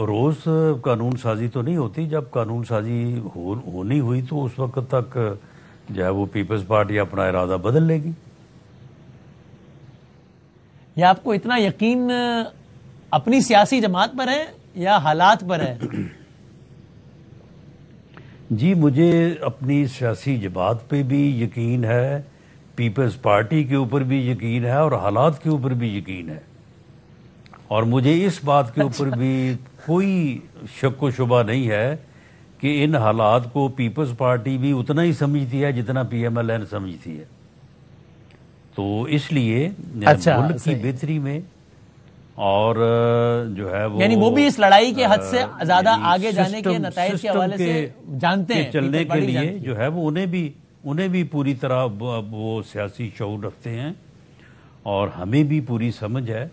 روز قانون سازی تو نہیں ہوتی, جب قانون سازی ہونی ہوئی تو اس وقت تک جو ہے وہ پیپلز پارٹی اپنا ارادہ بدل لے گی. یا آپ کو اتنا یقین اپنی سیاسی جماعت پر ہے یا حالات پر ہے؟ جی مجھے اپنی سیاسی جماعت پہ بھی یقین ہے, پیپلز پارٹی کے اوپر بھی یقین ہے, اور حالات کے اوپر بھی یقین ہے. اور مجھے اس بات کے اوپر بھی کوئی شک و شبہ نہیں ہے کہ ان حالات کو پیپلز پارٹی بھی اتنا ہی سمجھتی ہے جتنا پی ایم ایل این سمجھتی ہے. تو اس لیے ملک کی بہتری میں اور جو ہے وہ یعنی وہ بھی اس لڑائی کے حد سے زیادہ آگے جانے کے نتائج کے حوالے سے جانتے ہیں, چلنے کے لیے جو ہے وہ انہیں بھی پوری طرح وہ سیاسی شعور رکھتے ہیں, اور ہمیں بھی پوری سمجھ ہے.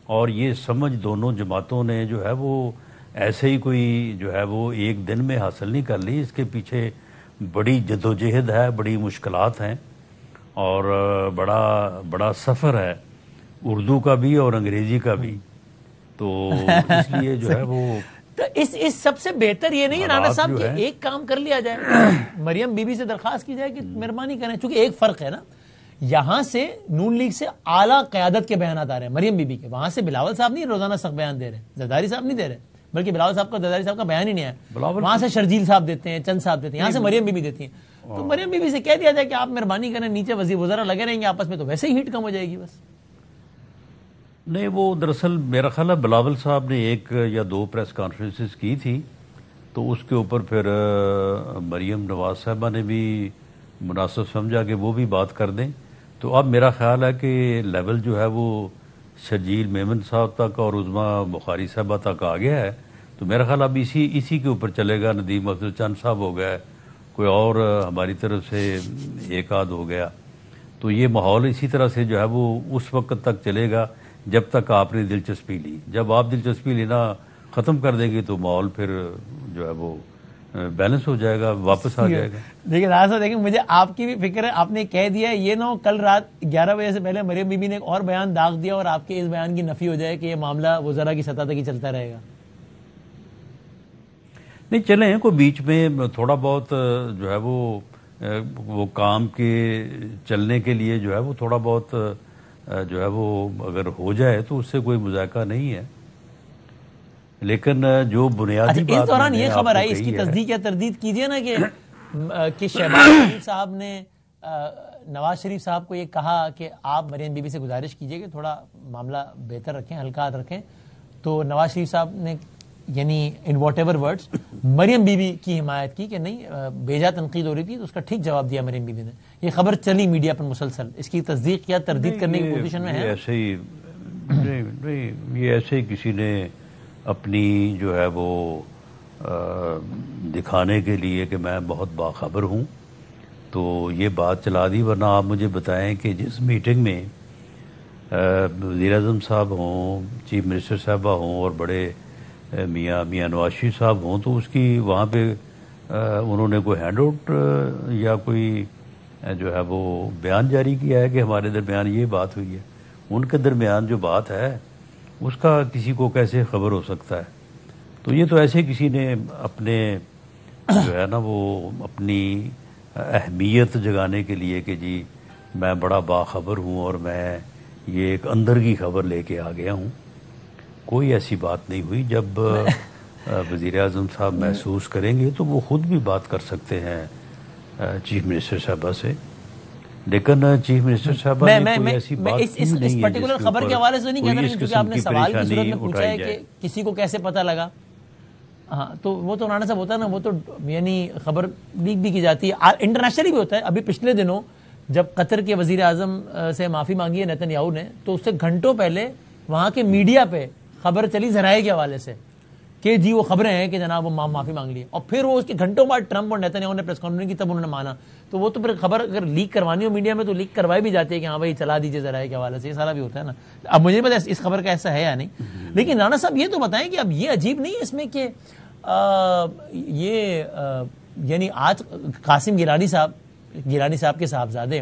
اور یہ سمجھ دونوں جماعتوں نے جو ہے وہ ایسے ہی کوئی جو ہے وہ ایک دن میں حاصل نہیں کر لی. اس کے پیچھے بڑی جدوجہد ہے, بڑی مشکلات ہیں, اور بڑا سفر ہے, اردو کا بھی اور انگریزی کا بھی. تو اس لیے جو ہے وہ تو اس سب سے بہتر یہ نہیں ہے رانا صاحب کہ ایک کام کر لیا جائے, مریم بی بی سے درخواست کی جائے کہ مہربانی کریں, چونکہ ایک فرق ہے نا یہاں سے نون لیگ سے اعلیٰ قیادت کے بیانات آ رہے ہیں مریم بی بی کے, وہاں سے بلاول صاحب نہیں روزانہ سخت بیان دے رہے, زرداری صاحب نہیں دے رہے, بلکہ بلاول صاحب کا بیان ہی نہیں آیا, وہاں سے شرجیل صاحب دیتے ہیں, چند صاحب دیتے ہیں, یہاں سے مریم بی بی دیتی ہیں. تو مریم بی بی سے کہہ دیا جائے کہ آپ مہربانی کریں نیچے وزیر وزراء لگے رہیں گے آپس میں, تو ویسے ہی ہیٹ کم ہو جائے گی بس. نہیں, وہ دراصل میرا خیال ہے بلاول صاحب نے 1 یا 2 پریس کانفرنسز کی تھی, تو اس کے اوپر پھر مریم نواز صاحبہ نے بھی مناسب سمجھا کہ وہ بھی بات کر دیں. تو اب میرا خیال ہے کہ لیول جو ہے وہ شرجیل میمن صاحب تک اور عظمیٰ بخاری صاحبہ تک آ گیا ہے. تو میرا خیال اب اسی کے اوپر چلے گا. ندیم افضل چند صاحب ہو گیا, کوئی اور ہماری طرف سے 1 آدھ ہو گیا. تو یہ ماحول اسی طرح سے جو ہے وہ اس وقت تک چلے گا جب تک آپ نے دلچسپی لی. جب آپ دلچسپی لینا ختم کر دیں گے تو ماحول پھر جو ہے وہ بیلنس ہو جائے گا, واپس آ جائے گا. دیکھیں راز صاحب, دیکھیں مجھے آپ کی بھی فکر ہے, آپ نے کہہ دیا یہ نہ ہو کل رات 11 بجے سے پہلے مریم بی بی نے ایک اور بیان داغ دیا اور آپ کے اس بیان کی نفی ہو جائے کہ یہ معاملہ وزراء کی سطح تک ہی چلتا رہے گا. نہیں, چلیں کوئی بیچ میں تھوڑا بہت جو ہے وہ کام کے چلنے کے لیے جو ہے وہ تھوڑا بہت جو ہے وہ اگر ہو جائے تو اس سے کوئی مذائقہ نہیں ہے. لیکن جو بنیادی بات اس دوران یہ خبر آئی, اس کی تصدیق یا تردید کیجئے نا کہ شہباز شریف صاحب نے نواز شریف صاحب کو یہ کہا کہ آپ مریم بی بی سے گزارش کیجئے کہ تھوڑا معاملہ بہتر رکھیں, ہلکات رکھیں. تو نواز شریف صاحب نے یعنی in whatever words Maryam Bibi کی حمایت کی کہ نہیں بیجا تنقید ہو رہی تھی, تو اس کا ٹھیک جواب دیا مریم بی بی نے. یہ خبر چلی میڈیا پر مسلسل, اس کی تصدیق یا تردید کرنے کی پوزیشن میں ہے. ایسے ہی نہیں, یہ ایسے ہی کسی نے اپنی جو ہے وہ دکھانے کے لیے کہ میں بہت باخبر ہوں تو یہ بات چلا دی. ورنہ آپ مجھے بتائیں کہ جس میٹنگ میں وزیر اعظم صاحب ہوں, چیف منسٹر صاحبہ ہوں اور بڑے میاں نواز شریف صاحب ہوں, تو اس کی وہاں پہ انہوں نے کوئی ہینڈ آؤٹ یا کوئی جو ہے وہ بیان جاری کیا ہے کہ ہمارے درمیان یہ بات ہوئی ہے. ان کے درمیان جو بات ہے اس کا کسی کو کیسے خبر ہو سکتا ہے؟ تو یہ تو ایسے کسی نے اپنے جو ہے نا وہ اپنی اہمیت جگانے کے لیے کہ جی میں بڑا باخبر ہوں اور میں یہ ایک اندر کی خبر لے کے آ گیا ہوں. کوئی ایسی بات نہیں ہوئی. جب وزیر اعظم صاحب محسوس کریں گے تو وہ خود بھی بات کر سکتے ہیں چیف منسٹر صاحبہ سے. لیکن چیف منسٹر صاحبہ نے کوئی ایسی بات کی نہیں ہے. اس پرٹیکولر خبر کے حوالے سے نہیں کہہ رہا, کیونکہ آپ نے سوال کی صورت میں پوچھا ہے کہ کسی کو کیسے پتہ لگا. ہاں, تو وہ تو رانا صاحب ہوتا ہے نا, وہ تو یعنی خبر لیک بھی کی جاتی ہے, انٹرنیشنلی بھی ہوتا ہے. ابھی پچھلے دنوں جب قطر کے وزیر اعظم سے معافی مانگی ہے نیتن یاہو نے, تو اس سے گھنٹوں پہلے وہاں کے میڈیا پہ خبر چلی ذرائع کے حوالے سے کہ جی وہ خبریں ہیں کہ جناب وہ معافی مانگ لی, اور پھر وہ اس کے گھنٹوں بعد ٹرمپ اور نیتن یاہو نے پریس کانفرنس کی, تب انہوں نے مانا. تو وہ تو پھر خبر اگر لیک کروانی ہو میڈیا میں تو لیک کروائی بھی جاتی ہے کہ ہاں بھائی چلا دیجیے ذرائع کے حوالے سے, یہ سارا بھی ہوتا ہے نا. اب مجھے پتا اس خبر کا ایسا ہے یا نہیں, لیکن رانا صاحب یہ تو بتائیں کہ اب یہ عجیب نہیں ہے اس میں کہ یہ یعنی آج قاسم گیلانی صاحب کے صاحبزادے,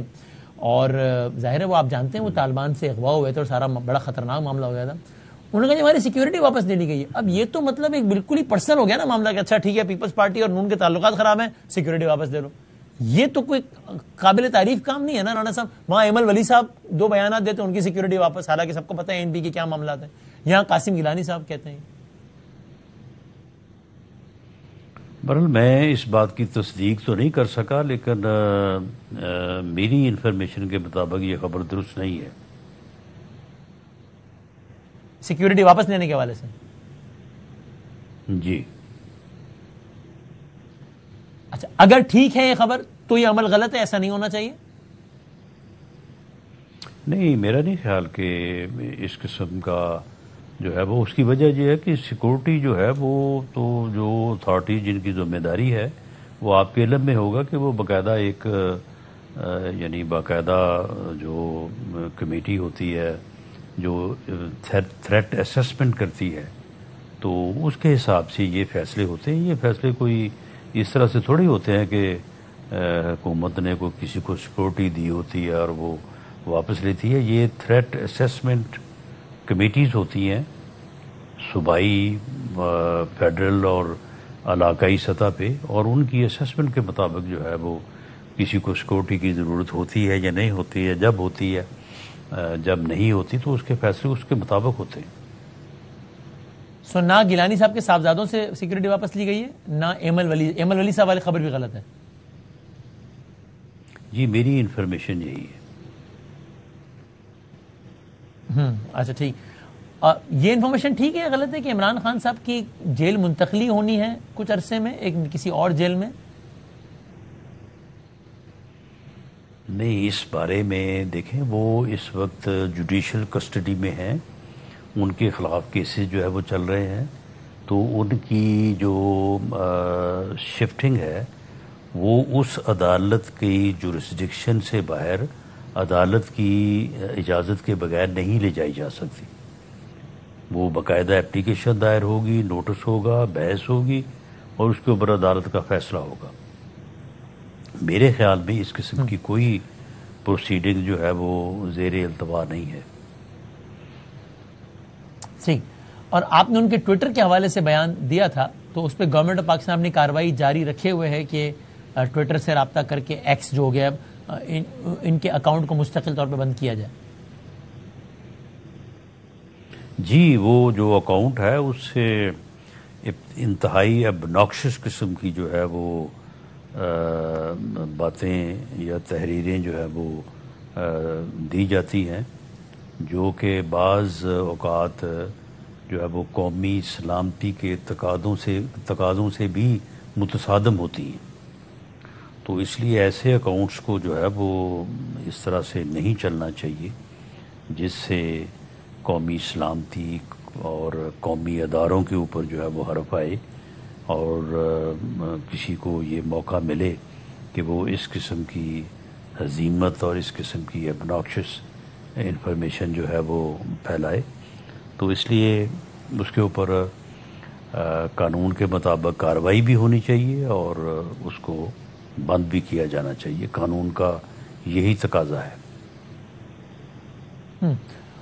اور ظاہر ہے وہ آپ جانتے ہیں وہ طالبان سے اغوا ہوئے تھے اور سارا بڑا خطرناک معاملہ ہو گیا تھا. انہوں نے کہا ہماری سیکیورٹی واپس لے لی گئی ہے. اب یہ تو مطلب ایک بالکل ہی پرسنل ہو گیا نا معاملہ کہ اچھا ٹھیک ہے پیپلز پارٹی اور نون کے تعلقات خراب ہیں, سیکیورٹی واپس دے لو. یہ تو کوئی قابل تعریف کام نہیں ہے نا رانا صاحب. وہاں ایمل ولی صاحب 2 بیانات دیتے ہیں, ان کی سیکیورٹی واپس, حالانکہ سب کو پتہ ہے این پی کے کیا معاملات ہیں. یہاں قاسم گیلانی صاحب کہتے ہیں. بہرحال میں اس بات کی تصدیق تو نہیں کر سکا, لیکن میری انفارمیشن کے مطابق یہ خبر درست نہیں ہے. سیکیورٹی واپس لینے کے حوالے سے جی. اچھا, اگر ٹھیک ہے یہ خبر تو یہ عمل غلط ہے, ایسا نہیں ہونا چاہیے. نہیں, میرا نہیں خیال کہ اس قسم کا جو ہے وہ, اس کی وجہ یہ ہے کہ سیکورٹی جو ہے وہ تو جو اتھارٹی جن کی ذمہ داری ہے وہ آپ کے علم میں ہوگا کہ وہ باقاعدہ ایک یعنی باقاعدہ جو کمیٹی ہوتی ہے جو تھریٹ اسیسمنٹ کرتی ہے, تو اس کے حساب سے یہ فیصلے ہوتے ہیں. یہ فیصلے کوئی اس طرح سے تھوڑی ہوتے ہیں کہ حکومت نے کوئی کسی کو سیکورٹی دی ہوتی ہے اور وہ واپس لیتی ہے. یہ تھریٹ اسیسمنٹ کمیٹیز ہوتی ہیں صوبائی, فیڈرل اور علاقائی سطح پہ, اور ان کی اسیسمنٹ کے مطابق جو ہے وہ کسی کو سیکورٹی کی ضرورت ہوتی ہے یا نہیں ہوتی ہے، جب ہوتی ہے، جب نہیں ہوتی تو اس کے فیصلے اس کے مطابق ہوتے ہیں. سو نہ گیلانی صاحب کے صاحبزادوں سے سیکورٹی واپس لی گئی ہے، نہ ایمل ولی صاحب والی خبر بھی غلط ہے؟ جی میری انفارمیشن یہی ہے. اچھا ٹھیک. یہ انفارمیشن ٹھیک ہے یا غلط ہے کہ عمران خان صاحب کی جیل منتقلی ہونی ہے کچھ عرصے میں ایک کسی اور جیل میں؟ نہیں، اس بارے میں دیکھیں وہ اس وقت جوڈیشل کسٹڈی میں ہیں، ان کے خلاف کیسز جو ہے وہ چل رہے ہیں، تو ان کی جو شفٹنگ ہے وہ اس عدالت کی جورسڈکشن سے باہر عدالت کی اجازت کے بغیر نہیں لے جائی جا سکتی. وہ باقاعدہ اپلیکیشن دائر ہوگی، نوٹس ہوگا، بحث ہوگی اور اس کے اوپر عدالت کا فیصلہ ہوگا. میرے خیال میں اس قسم کی کوئی پروسیڈنگ جو ہے وہ زیر التوا نہیں ہے. صحیح. اور آپ نے ان کے ٹویٹر کے حوالے سے بیان دیا تھا، تو اس پہ گورنمنٹ آف پاکستان اپنی کارروائی جاری رکھے ہوئے ہے کہ ٹویٹر سے رابطہ کر کے ایکس جو ہو گیا ان کے اکاؤنٹ کو مستقل طور پہ بند کیا جائے. جی وہ جو اکاؤنٹ ہے اس سے انتہائی ابناکشس قسم کی جو ہے وہ باتیں یا تحریریں جو ہے وہ دی جاتی ہیں، جو کہ بعض اوقات جو ہے وہ قومی سلامتی کے تقاضوں سے بھی متصادم ہوتی ہیں. تو اس لیے ایسے اکاؤنٹس کو جو ہے وہ اس طرح سے نہیں چلنا چاہیے جس سے قومی سلامتی اور قومی اداروں کے اوپر جو ہے وہ حرف آئے اور کسی کو یہ موقع ملے کہ وہ اس قسم کی ہزیمت اور اس قسم کی ابناکشس انفارمیشن جو ہے وہ پھیلائے. تو اس لیے اس کے اوپر قانون کے مطابق کارروائی بھی ہونی چاہیے اور اس کو بند بھی کیا جانا چاہیے. قانون کا یہی تقاضا ہے.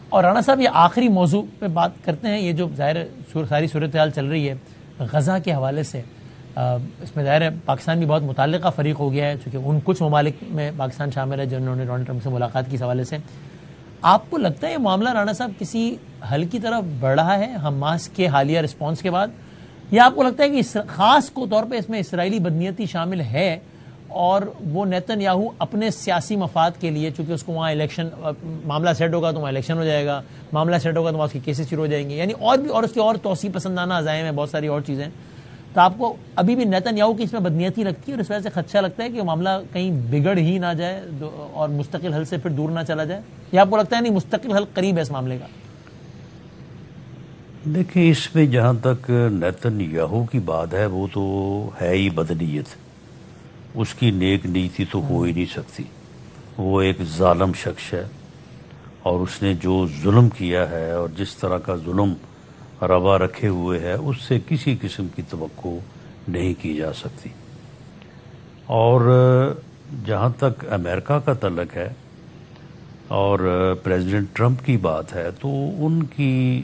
اور رانا صاحب یہ آخری موضوع پہ بات کرتے ہیں. یہ جو ظاہر ساری صورتحال چل رہی ہے غزہ کے حوالے سے، اس میں ظاہر ہے پاکستان بھی بہت متعلقہ فریق ہو گیا ہے، چونکہ ان کچھ ممالک میں پاکستان شامل ہے جنہوں نے ڈونلڈ ٹرمپ سے ملاقات کی اس حوالے سے. آپ کو لگتا ہے یہ معاملہ رانا صاحب کسی حل کی طرف بڑھ رہا ہے حماس کے حالیہ رسپانس کے بعد، یا آپ کو لگتا ہے کہ خاص طور پہ اس میں اسرائیلی بدنیتی شامل ہے اور وہ نیتن یاہو اپنے سیاسی مفاد کے لیے، چونکہ اس کو وہاں الیکشن معاملہ سیٹ ہوگا تو وہاں الیکشن ہو جائے گا، معاملہ سیٹ ہوگا تو وہاں اس کے کیسز شروع ہو جائیں گے، یعنی اور بھی اور اس کے اور توسیع پسندانہ عزائم ہیں، بہت ساری اور چیزیں. تو آپ کو ابھی بھی نیتن یاہو کی اس میں بدنیتی لگتی ہے اور اس وجہ سے خدشہ لگتا ہے کہ وہ معاملہ کہیں بگڑ ہی نہ جائے اور مستقل حل سے پھر دور نہ چلا جائے، یا آپ کو لگتا ہے نہیں مستقل حل قریب ہے اس معاملے کا؟ دیکھیں اس میں جہاں تک نیتن یاہو کی بات ہے وہ تو ہے ہی بدنیت، اس کی نیک نیتی تو ہو ہی نہیں سکتی. وہ ایک ظالم شخص ہے اور اس نے جو ظلم کیا ہے اور جس طرح کا ظلم روا رکھے ہوئے ہے اس سے کسی قسم کی توقع نہیں کی جا سکتی. اور جہاں تک امریکہ کا تعلق ہے اور پریزیڈنٹ ٹرمپ کی بات ہے تو ان کی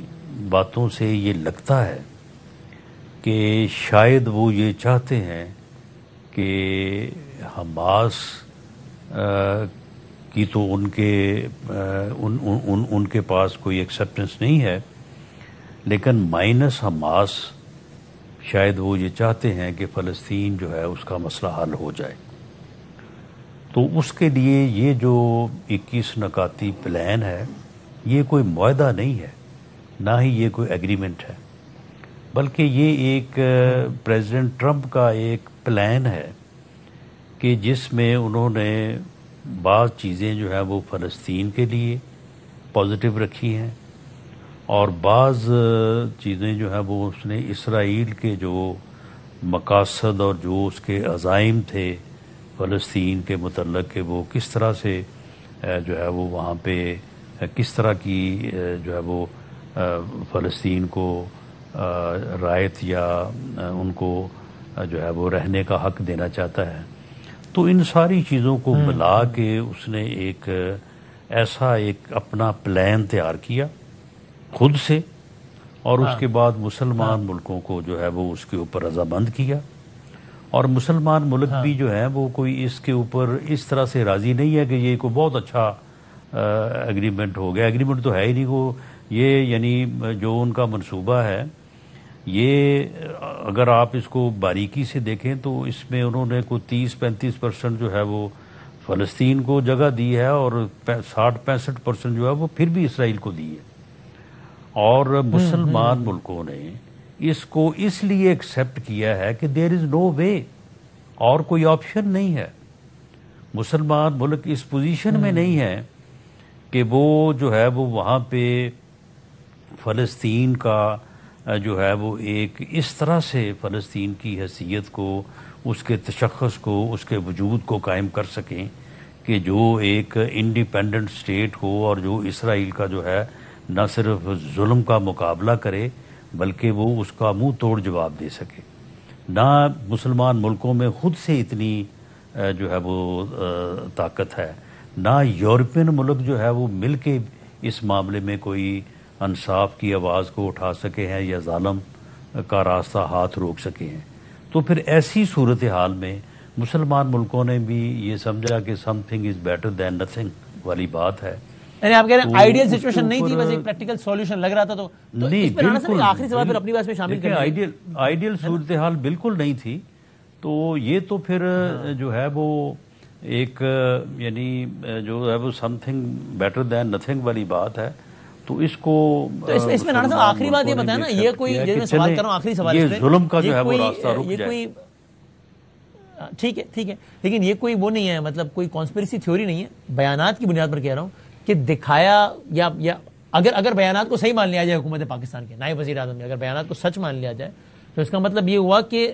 باتوں سے یہ لگتا ہے کہ شاید وہ یہ چاہتے ہیں کہ حماس کی تو ان کے پاس کوئی ایکسیپٹنس نہیں ہے، لیکن مائنس حماس شاید وہ یہ چاہتے ہیں کہ فلسطین جو ہے اس کا مسئلہ حل ہو جائے. تو اس کے لیے یہ جو 21 نکاتی پلان ہے یہ کوئی معاہدہ نہیں ہے، نہ ہی یہ کوئی ایگریمنٹ ہے، بلکہ یہ ایک پریزیڈنٹ ٹرمپ کا ایک پلان ہے کہ جس میں انہوں نے بعض چیزیں جو ہے وہ فلسطین کے لیے پازیٹیو رکھی ہیں اور بعض چیزیں جو ہے وہ اس نے اسرائیل کے جو مقاصد اور جو اس کے عزائم تھے فلسطین کے متعلق کہ وہ کس طرح سے جو ہے وہ وہاں پہ کس طرح کی جو ہے وہ فلسطین کو رعایت یا ان کو جو ہے وہ رہنے کا حق دینا چاہتا ہے. تو ان ساری چیزوں کو ملا کے اس نے ایک ایسا ایک اپنا پلان تیار کیا خود سے اور اس کے بعد مسلمان ملکوں کو جو ہے وہ اس کے اوپر رضامند کیا اور مسلمان ملک بھی جو ہیں وہ کوئی اس کے اوپر اس طرح سے راضی نہیں ہے کہ یہ کوئی بہت اچھا ایگریمنٹ ہو گیا. ایگریمنٹ تو ہے ہی نہیں وہ. یہ یعنی جو ان کا منصوبہ ہے یہ اگر آپ اس کو باریکی سے دیکھیں تو اس میں انہوں نے کوئی 30-35% جو ہے وہ فلسطین کو جگہ دی ہے اور 60-65% جو ہے وہ پھر بھی اسرائیل کو دی ہے. اور مسلمان ملکوں نے اس کو اس لیے ایکسیپٹ کیا ہے کہ دیر از نو وے, اور کوئی آپشن نہیں ہے. مسلمان ملک اس پوزیشن میں نہیں ہے کہ وہ جو ہے وہ وہاں پہ فلسطین کا جو ہے وہ ایک اس طرح سے فلسطین کی حیثیت کو, اس کے تشخص کو, اس کے وجود کو قائم کر سکیں کہ جو ایک انڈیپینڈنٹ اسٹیٹ ہو اور جو اسرائیل کا جو ہے نہ صرف ظلم کا مقابلہ کرے بلکہ وہ اس کا منہ توڑ جواب دے سکے. نہ مسلمان ملکوں میں خود سے اتنی جو ہے وہ طاقت ہے, نہ یورپین ملک جو ہے وہ مل کے اس معاملے میں کوئی انصاف کی آواز کو اٹھا سکے ہیں یا ظالم کا راستہ ہاتھ روک سکے ہیں. تو پھر ایسی صورتحال میں مسلمان ملکوں نے بھی یہ سمجھا کہ some thing is better than nothing والی بات ہے. یعنی آپ کہہ رہے ہیں آئیڈیل سچویشن نہیں تھی, بس ایک پریکٹیکل سولوشن لگ رہا تھا. تو نہیں, بالکل آخری سوال پھر اپنی بات میں شامل کریں. آئیڈیل صورتحال بالکل نہیں تھی. تو یہ تو پھر جو ہے وہ ایک یعنی جو ہے وہ some thing better than nothing والی بات ہے. تو اس کو اس میں رانا صاحب آخری بات یہ بتایا نا, یہ کوئی میں سوال کر رہا ہوں آخری سوال, یہ ظلم کا جو ہے وہ راستہ رک جائے. ٹھیک ہے, لیکن یہ کوئی وہ نہیں ہے, مطلب کوئی کانسپریسی تھیوری نہیں ہے. بیانات کی بنیاد پر کہہ رہا ہوں کہ دکھایا یا اگر بیانات کو صحیح مان لیا جائے حکومت پاکستان کے نائب وزیر اعظم نے, اگر بیانات کو سچ مان لیا جائے تو اس کا مطلب یہ ہوا کہ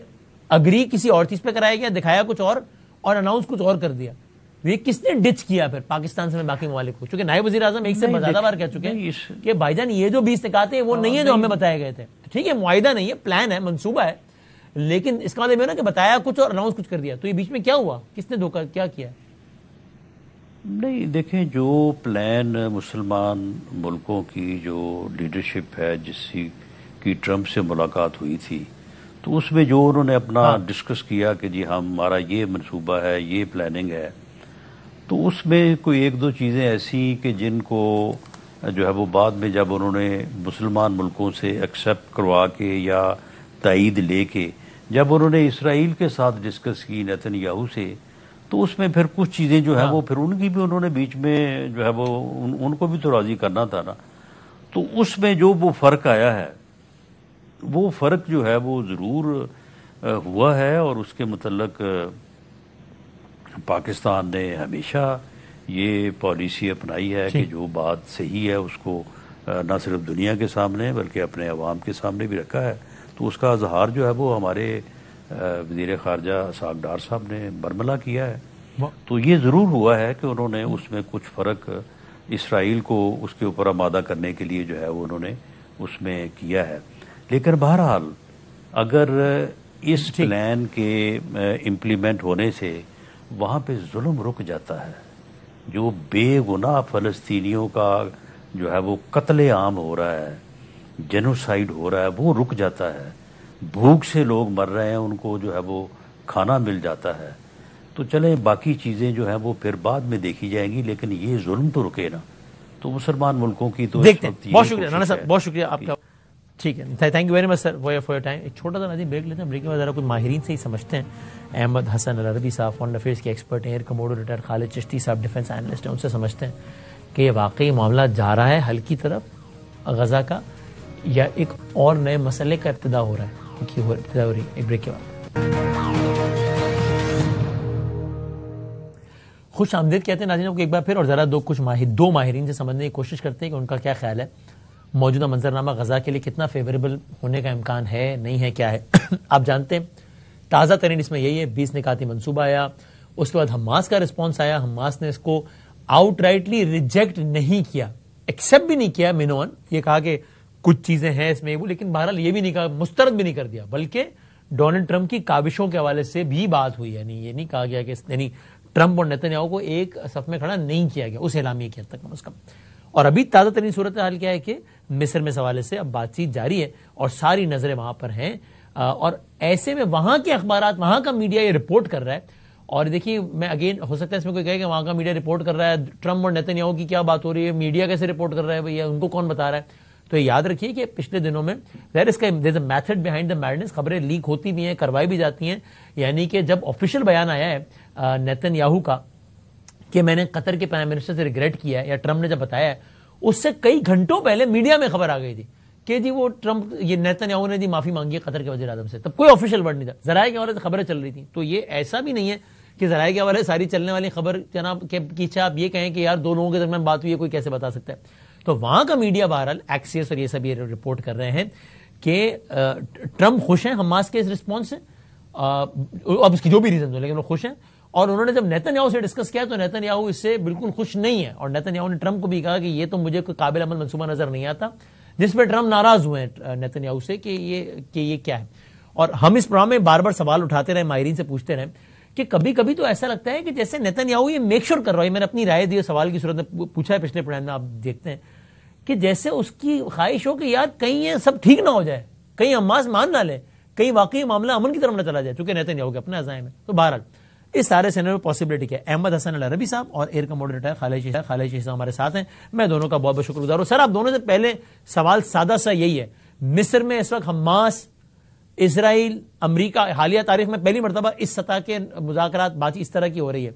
اگری کسی اور چیز پہ کرایا گیا, دکھایا کچھ اور اناؤنس کچھ اور کر دیا. یہ کس نے ڈچ کیا پھر پاکستان سے باقی ممالک کو؟ چونکہ نائب وزیر اعظم ایک سے زیادہ بار کہہ چکے ہیں کہ بھائی جان یہ جو 20 نکات ہیں وہ نہیں ہے جو ہمیں بتائے گئے تھے. ٹھیک ہے, معاہدہ نہیں ہے, پلان ہے, منصوبہ ہے, لیکن اس کا مطلب یہ نا کہ بتایا کچھ اور اناؤنس کچھ کر دیا. تو یہ بیچ میں کیا ہوا, کس نے دھوکہ کیا کیا؟ نہیں دیکھیں, جو پلان مسلمان ملکوں کی جو لیڈرشپ ہے جس کی ٹرمپ سے ملاقات ہوئی تھی, تو اس میں جو انہوں نے اپنا ڈسکس کیا کہ جی ہمارا یہ منصوبہ ہے, یہ پلاننگ ہے, تو اس میں کوئی ایک دو چیزیں ایسی کہ جن کو جو ہے وہ بعد میں جب انہوں نے مسلمان ملکوں سے ایکسیپٹ کروا کے یا تائید لے کے جب انہوں نے اسرائیل کے ساتھ ڈسکس کی نیتن یاہو سے, تو اس میں پھر کچھ چیزیں جو ہیں وہ پھر ان کی بھی انہوں نے بیچ میں جو ہے وہ ان کو بھی تو راضی کرنا تھا نا. تو اس میں جو وہ فرق آیا ہے, وہ فرق جو ہے وہ ضرور ہوا ہے, اور اس کے متعلق پاکستان نے ہمیشہ یہ پالیسی اپنائی ہے کہ جو بات صحیح ہے اس کو نہ صرف دنیا کے سامنے بلکہ اپنے عوام کے سامنے بھی رکھا ہے. تو اس کا اظہار جو ہے وہ ہمارے وزیر خارجہ اسحاق ڈار صاحب نے برملا کیا ہے. تو یہ ضرور ہوا ہے کہ انہوں نے اس میں کچھ فرق اسرائیل کو اس کے اوپر آمادہ کرنے کے لیے جو ہے وہ انہوں نے اس میں کیا ہے. لیکن بہرحال اگر اس پلان کے امپلیمنٹ ہونے سے وہاں پہ ظلم رک جاتا ہے, جو بے گناہ فلسطینیوں کا جو ہے وہ قتل عام ہو رہا ہے, جینوسائیڈ ہو رہا ہے, وہ رک جاتا ہے, بھوک سے لوگ مر رہے ہیں, ان کو جو ہے وہ کھانا مل جاتا ہے, تو چلیں باقی چیزیں جو ہیں وہ پھر بعد میں دیکھی جائیں گی, لیکن یہ ظلم تو رکے نا. تو مسلمان ملکوں کی تو دیکھتے ہیں. بہت شکریہ رانا صاحب, بہت شکریہ آپ کا. ٹھیک ہے, thank you very much sir for your time. ایک چھوٹا سا نظیر بریک لیتے ہیں, بریک میں ذرا کچھ ماہرین سے ہی سمجھتے ہیں. احمد حسن العربی صاحب فارن افیئرس کے ایکسپرٹ ہیں, ایئر کموڈر ریٹائر خالد چشتی صاحب ڈیفنس اینالسٹ ہیں, ان سے سمجھتے ہیں کہ یہ واقعی معاملہ جا رہا ہے حل کی طرف غزہ کا, یا ایک اور نئے مسئلے کا ابتدا ہو رہا ہے, کی ابتدا ہو رہی ہے. ایک بریک کے بعد خوش آمدید کہتے ہیں ناظرین کو ایک بار پھر, اور ذرا دو ماہرین سے سمجھنے کی کوشش کرتے ہیں کہ ان کا کیا خیال ہے, موجودہ منظرنامہ غزہ کے لیے کتنا فیوریبل ہونے کا امکان ہے, نہیں ہے, کیا ہے. آپ جانتے ہیں تازہ ترین اس میں یہی ہے, 20 نکاتی منصوبہ آیا, اس کے بعد حماس کا رسپانس آیا. حماس نے اس کو آؤٹ رائٹلی ریجیکٹ نہیں کیا, ایکسیپٹ بھی نہیں کیا مینون, یہ کہا کہ کچھ چیزیں ہیں اس میں وہ, لیکن بہرحال یہ بھی نہیں کہا, مسترد بھی نہیں کر دیا, بلکہ ڈونلڈ ٹرمپ کی کاوشوں کے حوالے سے بھی بات ہوئی. یعنی یہ نہیں کہا گیا کہ یعنی ٹرمپ اور نیتن یاہو کو ایک صف میں کھڑا نہیں کیا گیا اس اعلامیے کی حد تک کم از کم. اور ابھی تازہ ترین صورتحال کیا ہے کہ مصر میں اس حوالے سے اب بات چیت جاری ہے اور ساری نظریں وہاں پر ہیں اور ایسے میں وہاں کے اخبارات, وہاں کا میڈیا یہ رپورٹ کر رہا ہے. اور دیکھیے میں اگین ہو سکتا ہے اس میں کوئی کہے کہ وہاں کا میڈیا رپورٹ کر رہا ہے, ٹرمپ اور نیتن یاہو کی کیا بات ہو رہی ہے, میڈیا کیسے رپورٹ کر رہا ہے بھیا, ان کو کون بتا رہا ہے. تو یاد رکھیے کہ پچھلے دنوں میں there is a method behind the madness, خبریں لیک ہوتی بھی ہیں, کروائی بھی جاتی ہیں. یعنی کہ جب آفیشیل بیان آیا ہے نیتن یاہو کا کہ میں نے قطر کے پرائم منسٹر سے ریگریٹ کیا ہے, یا ٹرمپ نے جب بتایا ہے, اس سے کئی گھنٹوں پہلے میڈیا میں خبر آ گئی تھی کہ جی وہ ٹرمپ, یہ نیتن یاہو نے معافی مانگی ہے قطر کے وزیر اعظم سے. تب کوئی آفیشیل ورڈ نہیں تھا, ذرائع کے حوالے سے خبریں چل رہی تھیں. تو یہ ایسا بھی نہیں ہے کہ ذرائع کے حوالے ساری چلنے والی خبر جناب کے پیچھے آپ یہ کہیں کہ یار دو لوگوں کے درمیان بات ہوئی ہے, کوئی کیسے بتا سکتا ہے. تو وہاں کا میڈیا بہرحال ایکسیس اور یہ سب یہ رپورٹ کر رہے ہیں کہ ٹرمپ خوش ہیں حماس کے اس رسپانس سے, اب اس کی جو بھی ریزن ہو لیکن وہ خوش ہیں. اور انہوں نے جب نیتن یاہو سے ڈسکس کیا تو نیتن یاہو اس سے بالکل خوش نہیں ہے, اور نیتن یاہو نے ٹرمپ کو بھی کہا کہ یہ تو مجھے کوئی قابل عمل منصوبہ نظر نہیں آتا, جس پہ ٹرمپ ناراض ہوئے ہیں نیتن یاہو سے کہ یہ کیا ہے. اور ہم اس پروگرام میں بار بار سوال اٹھاتے رہے, ماہرین سے پوچھتے رہے کہ کبھی کبھی تو ایسا لگتا ہے کہ جیسے نیتن یاہو یہ میک شور کر رہا ہے, میں نے اپنی رائے دی سوال کی صورت میں پوچھا ہے پچھلے پروگرام میں, آپ دیکھتے ہیں کہ جیسے اس کی خواہش ہو کہ یار کہیں یہ سب ٹھیک نہ ہو جائے, کہیں حماس مان نہ لے, کہیں واقعی معاملہ امن کی طرف نہ چلا جائے, چونکہ نیتن یاہو کے اپنے عزائم ہے. تو بہرحال اس سارے سینریو میں پاسبلٹی کیا ہے. احمد حسن العربی صاحب اور ایئر کا ماڈریٹر خالد شیخ صاحب ہمارے ساتھ ہیں, میں دونوں کا بہت بہت شکر گزار ہوں. سر آپ دونوں سے پہلے سوال سادہ سا یہی ہے, مصر میں اس وقت حماس, اسرائیل, امریکہ, حالیہ تاریخ میں پہلی مرتبہ اس سطح کے مذاکرات بات اس طرح کی ہو رہی ہے,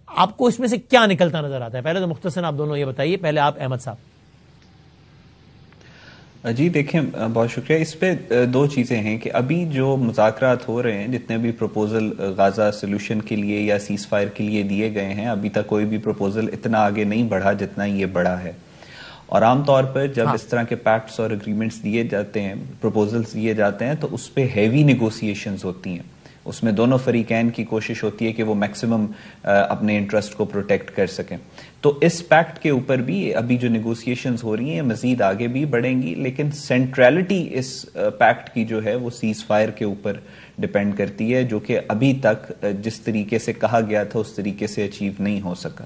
آپ کو اس میں سے کیا نکلتا نظر آتا ہے؟ پہلے تو مختصر آپ دونوں یہ بتائیے, پہلے آپ احمد صاحب. جی دیکھیں, بہت شکریہ. اس پہ دو چیزیں ہیں کہ ابھی جو مذاکرات ہو رہے ہیں, جتنے بھی پروپوزل غازہ سولوشن کے لیے یا سیز فائر کے لیے دیے گئے ہیں, ابھی تک کوئی بھی پروپوزل اتنا آگے نہیں بڑھا جتنا یہ بڑھا ہے. اور عام طور پر جب اس طرح کے پیکٹس اور اگریمنٹس دیے جاتے ہیں, پروپوزلز دیے جاتے ہیں, تو اس پہ ہیوی نیگوسیشنز ہوتی ہیں. اس میں دونوں فریقین کی کوشش ہوتی ہے کہ وہ میکسیمم اپنے انٹرسٹ کو پروٹیکٹ کر سکیں. تو اس پیکٹ کے اوپر بھی ابھی جو نیگوسیشنز ہو رہی ہیں مزید آگے بھی بڑھیں گی, لیکن سینٹرلٹی اس پیکٹ کی جو ہے وہ سیز فائر کے اوپر ڈیپینڈ کرتی ہے, جو کہ ابھی تک جس طریقے سے کہا گیا تھا اس طریقے سے اچیو نہیں ہو سکا.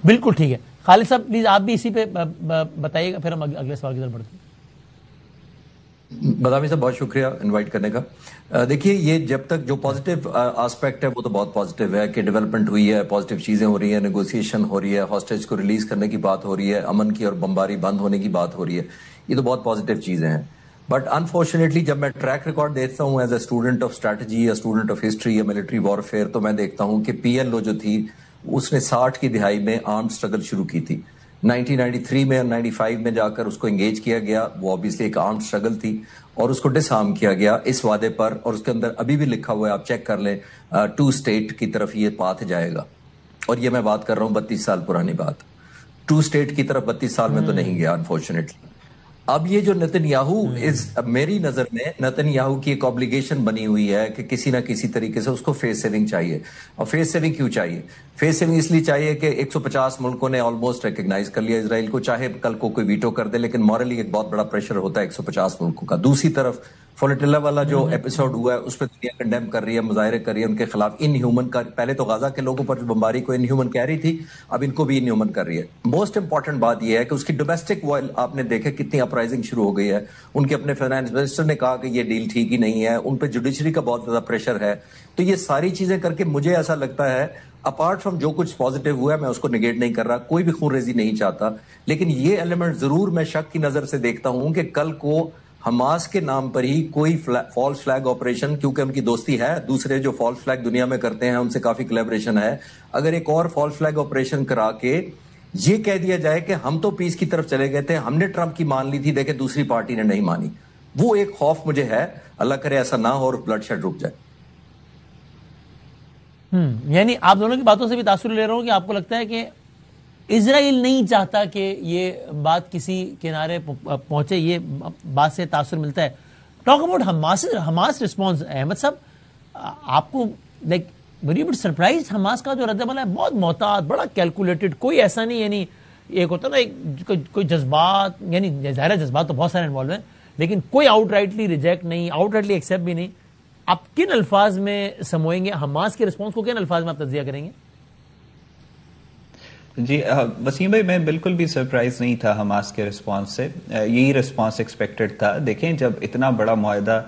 بالکل ٹھیک ہے. خالد صاحب پلیز آپ بھی اسی پہ بتائیے گا, پھر ہم اگلے سوال کی طرف بڑھتے ہیں. بدامی صاحب بہت شکریہ انوائٹ کرنے کا. دیکھیے یہ جب تک جو پازیٹیو آسپیکٹ ہے وہ تو بہت پازیٹیو ہے کہ ڈیولپمنٹ ہوئی ہے, پازیٹیو چیزیں ہو رہی ہیں, نیگوسیشن ہو رہی ہے, ہاسٹیج کو ریلیز کرنے کی بات ہو رہی ہے, امن کی اور بمباری بند ہونے کی بات ہو رہی ہے, یہ تو بہت پازیٹیو چیزیں ہیں. بٹ انفارچونیٹلی جب میں ٹریک ریکارڈ دیکھتا ہوں as a student of strategy یا اسٹوڈنٹ آف ہسٹری یا ملٹری وارفیئر, تو میں دیکھتا ہوں کہ پی ایل او جو تھی اس نے 60 کی دہائی میں آرمڈ اسٹرگل شروع کی تھی. 1993 میں اور 95 میں جا کر اس کو انگیج کیا گیا, وہ obviously ایک آرمڈ اسٹرگل تھی, اور اس کو ڈس آرم کیا گیا اس وعدے پر, اور اس کے اندر ابھی بھی لکھا ہوا ہے, آپ چیک کر لیں, 2 اسٹیٹ کی طرف یہ پاتھ جائے گا. اور یہ میں بات کر رہا ہوں 32 سال پرانی بات, 2 اسٹیٹ کی طرف 32 سال میں تو نہیں گیا انفارچونیٹلی. اب یہ جو نیتن یاہو میری نظر میں نیتن یاہو کی ایک obligation بنی ہوئی ہے کہ کسی نہ کسی طریقے سے اس کو فیس سیونگ چاہیے. اور فیس سیونگ کیوں چاہیے؟ فیس سیونگ اس لیے چاہیے کہ 150 ملکوں نے آلموسٹ ریکگنائز کر لیا اسرائیل کو, چاہے کل کو کوئی ویٹو کر دے, لیکن مورلی ایک بہت بڑا پریشر ہوتا ہے 150 ملکوں کا. دوسری طرف فولٹیلا والا جو ایپیسوڈ ہوا ہے اس پہ دنیا کنڈیم کر رہی ہے, مظاہرے کر رہی ہے ان کے خلاف, ان ہیومن کا. پہلے تو غزہ کے لوگوں پر جو بمباری کو ان ہیومن کہہ رہی تھی, اب ان کو بھی ان ہیومن کر رہی ہے. موسٹ امپورٹنٹ بات یہ ہے کہ اس کی ڈومیسٹک وائل آپ نے دیکھا کتنی اپرائزنگ شروع ہو گئی ہے. ان کے اپنے فائنانس منسٹر نے کہا کہ یہ ڈیل ٹھیک ہی نہیں ہے, ان پہ جوڈیشری کا بہت زیادہ پریشر ہے. تو یہ ساری چیزیں کر کے مجھے ایسا لگتا ہے, اپارٹ فرام جو کچھ پازیٹیو ہوا ہے, میں اس کو نگیٹ نہیں کر رہا, کوئی بھی خون ریزی نہیں چاہتا, لیکن یہ ایلیمنٹ ضرور میں شک کی نظر سے دیکھتا ہوں کہ کل کو حماس کے نام پر ہی کوئی فالس فلیگ آپریشن, کیونکہ ان کی دوستی ہے, دوسرے جو فالس فلیگ دنیا میں کرتے ہیں ان سے کافی کولیبریشن ہے, اگر ایک اور فالس فلیگ آپریشن کرا کے یہ کہہ دیا جائے کہ ہم تو پیس کی طرف چلے گئے تھے, ہم نے ٹرمپ کی مان لی تھی, دیکھیں دوسری پارٹی نے نہیں مانی, وہ ایک خوف مجھے ہے. اللہ کرے ایسا نہ ہو اور بلڈ شیڈ رک جائے. یعنی آپ دونوں کی باتوں سے بھی تاثر لے رہا ہوں کہ آپ کو لگتا ہے کہ اسرائیل نہیں چاہتا کہ یہ بات کسی کنارے پہنچے, یہ بات سے تاثر ملتا ہے. Talk about Hamas response, Ahmad صاحب آپ کو like very but surprise, Hamas کا جو رد عمل ہے بہت محتاط, بڑا کیلکولیٹڈ, کوئی ایسا نہیں, یعنی ایک ہوتا نا کوئی جذبات, یعنی ظاہر جذبات تو بہت سارے انوالو ہیں, لیکن کوئی آؤٹ رائٹلی ریجیکٹ نہیں, آؤٹ رائٹلی ایکسیپٹ بھی نہیں. آپ کن الفاظ میں سموئیں گے حماس کے رسپانس کو, کن الفاظ میں آپ تجزیہ کریں گے؟ جی وسیم بھائی، میں بالکل بھی سرپرائز نہیں تھا حماس کے رسپانس سے. یہی رسپانس ایکسپیکٹڈ تھا. دیکھیں جب اتنا بڑا معاہدہ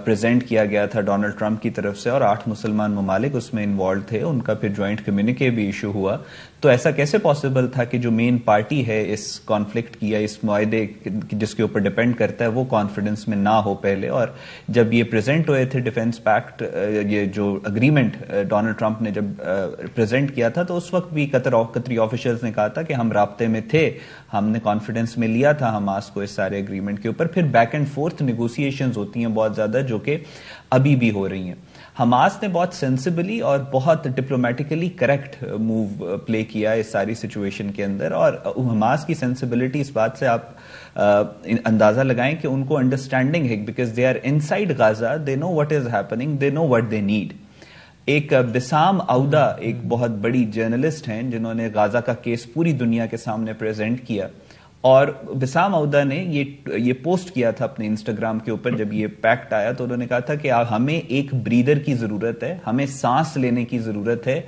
پریزنٹ کیا گیا تھا ڈونلڈ ٹرمپ کی طرف سے اور 8 مسلمان ممالک اس میں انوالو تھے, ان کا پھر جوائنٹ کمیونیکے بھی ایشو ہوا, تو ایسا کیسے پاسبل تھا کہ جو مین پارٹی ہے اس کانفلکٹ کی یا اس معاہدے جس کے اوپر ڈیپینڈ کرتا ہے وہ کانفیڈنس میں نہ ہو پہلے. اور جب یہ پریزنٹ ہوئے تھے ڈیفنس پیکٹ, یہ جو اگریمنٹ ڈونلڈ ٹرمپ نے جب پریزنٹ کیا تھا, تو اس وقت بھی قطری آفیشلز نے کہا تھا کہ ہم رابطے میں تھے, ہم نے کانفیڈنس میں لیا تھا حماس کو اس سارے اگریمنٹ کے اوپر. پھر بیک اینڈ فورتھ نیگوسیشنز ہوتی ہیں بہت زیادہ جو کہ ابھی بھی ہو رہی ہیں. حماس نے بہت سینسیبلی اور بہت ڈپلومیٹیکلی کریکٹ موو پلے کیا اس ساری سچویشن کے اندر, اور حماس کی سینسیبلٹی اس بات سے آپ اندازہ لگائیں کہ ان کو انڈرسٹینڈنگ ہے, because they are inside Gaza, they know what is happening, they know what they need. ایک بسام عودہ ایک بہت بڑی جرنلسٹ ہیں جنہوں نے غازہ کا کیس پوری دنیا کے سامنے پریزنٹ کیا, اور بسام عودہ نے یہ پوسٹ کیا تھا اپنے انسٹاگرام کے اوپر جب یہ پیکٹ آیا, تو انہوں نے کہا تھا کہ ہمیں ایک بریدر کی ضرورت ہے, ہمیں سانس لینے کی ضرورت ہے,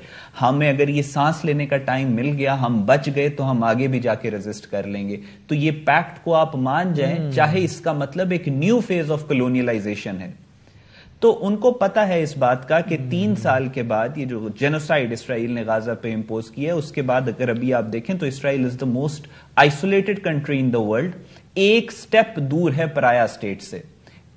ہمیں اگر یہ سانس لینے کا ٹائم مل گیا, ہم بچ گئے تو ہم آگے بھی جا کے ریزسٹ کر لیں گے. تو یہ پیکٹ کو آپ مان جائیں, چاہے اس کا مطلب ایک نیو فیز آف کلونیلائزیشن ہے, تو ان کو پتا ہے اس بات کا کہ 3 سال کے بعد یہ جو جینوسائیڈ اسرائیل نے غازہ پہ امپوز کیا ہے, اس کے بعد اگر ابھی آپ دیکھیں تو Israel is the most isolated country in the world, ایک سٹیپ دور ہے پرایا اسٹیٹ سے.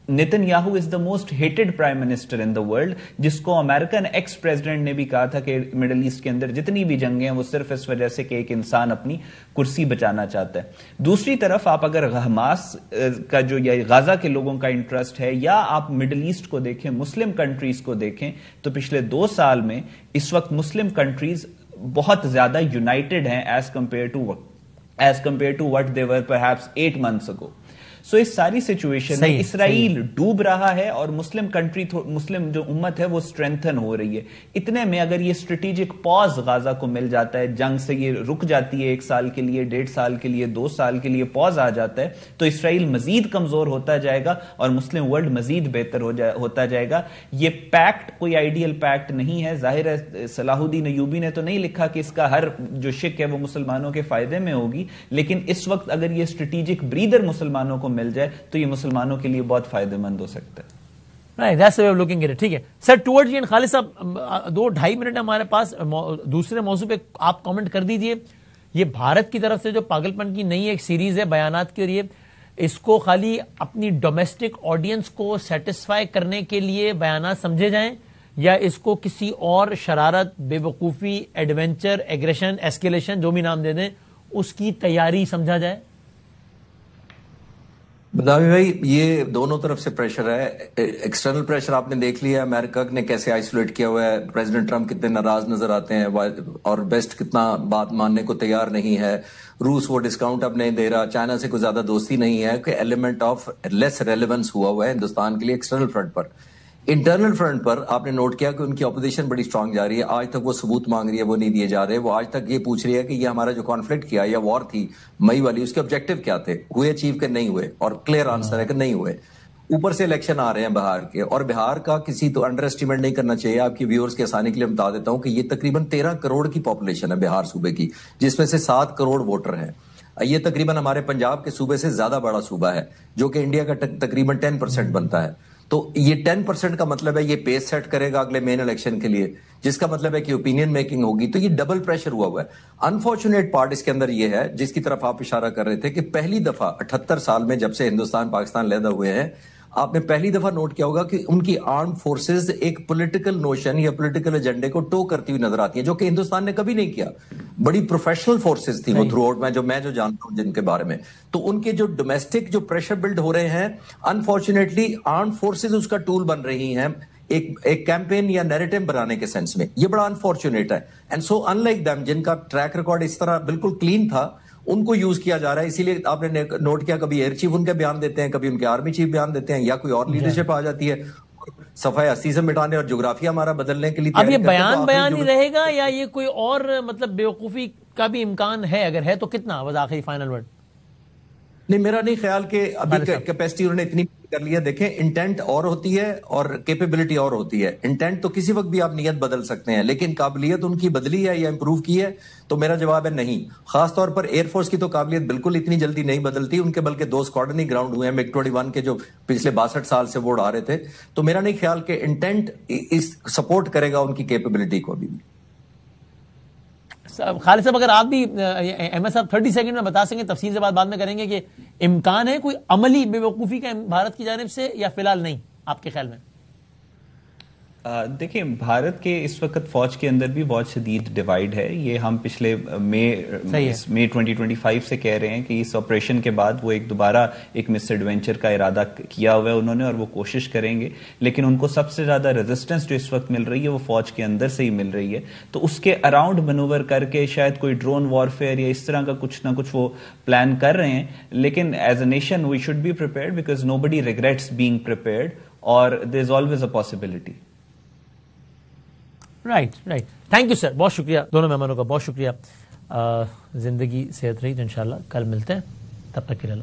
Netanyahu is the most hated prime minister in the world, جس کو امریکن ایکس پریزیڈنٹ نے بھی کہا تھا کہ مڈل ایسٹ کے اندر جتنی بھی جنگیں ہیں وہ صرف اس وجہ سے کہ ایک انسان اپنی کرسی بچانا چاہتا ہے. دوسری طرف آپ اگر حماس کا جو یا غازہ کے لوگوں کا انٹرسٹ ہے, یا آپ مڈل ایسٹ کو دیکھیں, مسلم کنٹریز کو دیکھیں, تو پچھلے 2 سال میں اس وقت مسلم کنٹریز بہت زیادہ یونائٹڈ ہیں as compare to what they were perhaps 8 months ago. سو اس ساری سچویشن میں اسرائیل ڈوب رہا ہے اور مسلم جو امت ہے وہ اسٹرینتھن ہو رہی ہے. اتنے میں اگر یہ اسٹریٹجک پاز غازہ کو مل جاتا ہے, جنگ سے یہ رک جاتی ہے 1 سال کے لیے, 1.5 سال کے لیے, 2 سال کے لیے پاز آ جاتا ہے, تو اسرائیل مزید کمزور ہوتا جائے گا اور مسلم ورلڈ مزید بہتر ہوتا جائے گا. یہ پیکٹ کوئی آئیڈیل پیکٹ نہیں ہے. ظاہر ہے صلاح الدین ایوبی نے تو نہیں لکھا کہ اس کا ہر جو شک ہے وہ مسلمانوں کے فائدے میں ہوگی, لیکن اس وقت اگر یہ اسٹریٹجک بریدر مسلمانوں کو مل جائے تو یہ مسلمانوں کے لیے بہت فائدہ مند ہو سکتا ہے. ٹھیک ہے سر, ٹورڈ جی اینڈ خالد صاحب 2-2.5 منٹ ہمارے پاس, دوسرے موضوع پہ آپ کامنٹ کر دیجئے. یہ بھارت کی طرف سے جو پاگل پن کی نئی ایک سیریز ہے بیانات کی, اور یہ اس کو خالی اپنی ڈومیسٹک آڈینس کو سیٹسفائی کرنے کے لیے بیانات سمجھے جائیں, یا اس کو کسی اور شرارت, بے وقوفی, ایڈونچر, ایگریشن, ایسکیلیشن, جو بھی نام دے دیں, اس کی تیاری سمجھا جائے؟ بداوی بھائی, یہ دونوں طرف سے پریشر ہے. ایکسٹرنل پریشر آپ نے دیکھ لیا, امریکہ نے کیسے آئسولیٹ کیا ہوا ہے, پریزیڈنٹ ٹرمپ کتنے ناراض نظر آتے ہیں اور بیسٹ کتنا بات ماننے کو تیار نہیں ہے, روس وہ ڈسکاؤنٹ اب نہیں دے رہا, چائنا سے کوئی زیادہ دوستی نہیں ہے, کہ ایلیمنٹ آف لیس ریلیونس ہوا ہے ہندوستان کے لیے ایکسٹرنل فرنٹ پر. انٹرنل فرنٹ پر آپ نے نوٹ کیا کہ ان کی اپوزیشن بڑی اسٹرانگ جا رہی ہے. آج تک وہ ثبوت مانگ رہی ہے, وہ نہیں دیے جا رہے. وہ آج تک یہ پوچھ رہی ہے کہ یہ ہمارا جو کانفلکٹ کیا یا وار تھی مئی والی, اس کے آبجیکٹو کیا تھے, ہوئے اچیو کے نہیں ہوئے, اور کلیئر آنسر ہے کہ نہیں ہوئے. اوپر سے الیکشن آ رہے ہیں بہار کے, اور بہار کا کسی تو انڈر اسٹیمیٹ نہیں کرنا چاہیے. آپ کی ویورز کے آسانی کے لیے بتا دیتا ہوں کہ یہ تقریباً 13 کروڑ کی پاپولیشن ہے بہار صوبے کی, جس میں سے 7 کروڑ ووٹر ہیں. یہ تقریباً ہمارے پنجاب کے صوبے سے زیادہ بڑا صوبہ ہے, جو کہ انڈیا کا تقریباً 10% بنتا ہے. تو یہ 10% کا مطلب ہے یہ پیس سیٹ کرے گا اگلے مین الیکشن کے لیے, جس کا مطلب ہے کہ اوپینین میکنگ ہوگی. تو یہ ڈبل پریشر ہوا ہے. انفارچونیٹ پارٹ اس کے اندر یہ ہے, جس کی طرف آپ اشارہ کر رہے تھے, کہ پہلی دفعہ 78 سال میں جب سے ہندوستان پاکستان علیحدہ ہوئے ہیں, آپ نے پہلی دفعہ نوٹ کیا ہوگا کہ ان کی آرم فورسز ایک پولیٹیکل نوشن یا پولیٹیکل ایجنڈے کو ٹو کرتی ہوئی نظر آتی ہیں, جو کہ ہندوستان نے کبھی نہیں کیا. بڑی پروفیشنل فورسز تھی وہ تھرو آؤٹ, میں جو جانتا ہوں جن کے بارے میں. تو ان کے جو ڈومیسٹک جو پریشر بلڈ ہو رہے ہیں, انفارچونیٹلی آرم فورسز اس کا ٹول بن رہی ہیں ایک کیمپین یا نیریٹو بنانے کے سینس میں. یہ بڑا انفارچونیٹ ہے. And so in like them, جن کا ٹریک ریکارڈ اس طرح بالکل کلین تھا, ان کو یوز کیا جا رہا ہے. اسی لیے آپ نے نوٹ کیا, کبھی ایئر چیف ان کے بیان دیتے ہیں, کبھی ان کے آرمی چیف بیان دیتے ہیں, یا کوئی اور لیڈرشپ آ جاتی ہے صفحہ 80 سے مٹانے اور جغرافیہ ہمارا بدلنے کے لیے. اب یہ بیان ہی رہے گا, یا یہ کوئی اور مطلب بیوقوفی کا بھی امکان ہے؟ اگر ہے تو کتنا؟ بس آخری فائنل ورڈ. نہیں، میرا نہیں خیال کہ ابھی کیپیسٹی انہوں نے اتنی کر لیا. دیکھیں انٹینٹ اور ہوتی ہے اور کیپیبلٹی اور ہوتی ہے. انٹینٹ تو کسی وقت بھی آپ نیت بدل سکتے ہیں، لیکن قابلیت ان کی بدلی ہے یا امپروو کی ہے؟ تو میرا جواب ہے نہیں. خاص طور پر ایئر فورس کی تو قابلیت بالکل اتنی جلدی نہیں بدلتی ان کے، بلکہ 2 اسکواڈرن ہی گراؤنڈ ہوئے ہیں MiG 21 کے جو پچھلے 62 سال سے وہ اڑا رہے تھے. تو میرا نہیں خیال کہ انٹینٹ اس سپورٹ کرے گا ان کی کیپیبلٹی کو. ابھی خالد صاحب اگر آپ بھی احمد صاحب 30 سیکنڈ میں بتا سکیں، تفصیل سے بعد میں کریں گے، کہ امکان ہے کوئی عملی بے وقوفی کا بھارت کی جانب سے یا فی الحال نہیں آپ کے خیال میں؟ دیکھیں بھارت کے اس وقت فوج کے اندر بھی بہت شدید ڈیوائیڈ ہے. یہ ہم پچھلے مئی 2025 سے کہہ رہے ہیں کہ اس آپریشن کے بعد وہ دوبارہ ایک مس ایڈونچر کا ارادہ کیا ہوا ہے انہوں نے، اور وہ کوشش کریں گے. لیکن ان کو سب سے زیادہ ریزسٹنس جو اس وقت مل رہی ہے وہ فوج کے اندر سے ہی مل رہی ہے. تو اس کے اراؤنڈ مینوور کر کے شاید کوئی ڈرون وارفیئر یا اس طرح کا کچھ نہ کچھ وہ پلان کر رہے ہیں. لیکن as a nation we should be prepared because nobody regrets being prepared, اور there is always a possibility. Right. Thank you sir, بہت شکریہ دونوں مہمانوں کا، بہت شکریہ. زندگی صحت رہی تو انشاءاللہ کل ملتے ہیں، تب تک کے لیے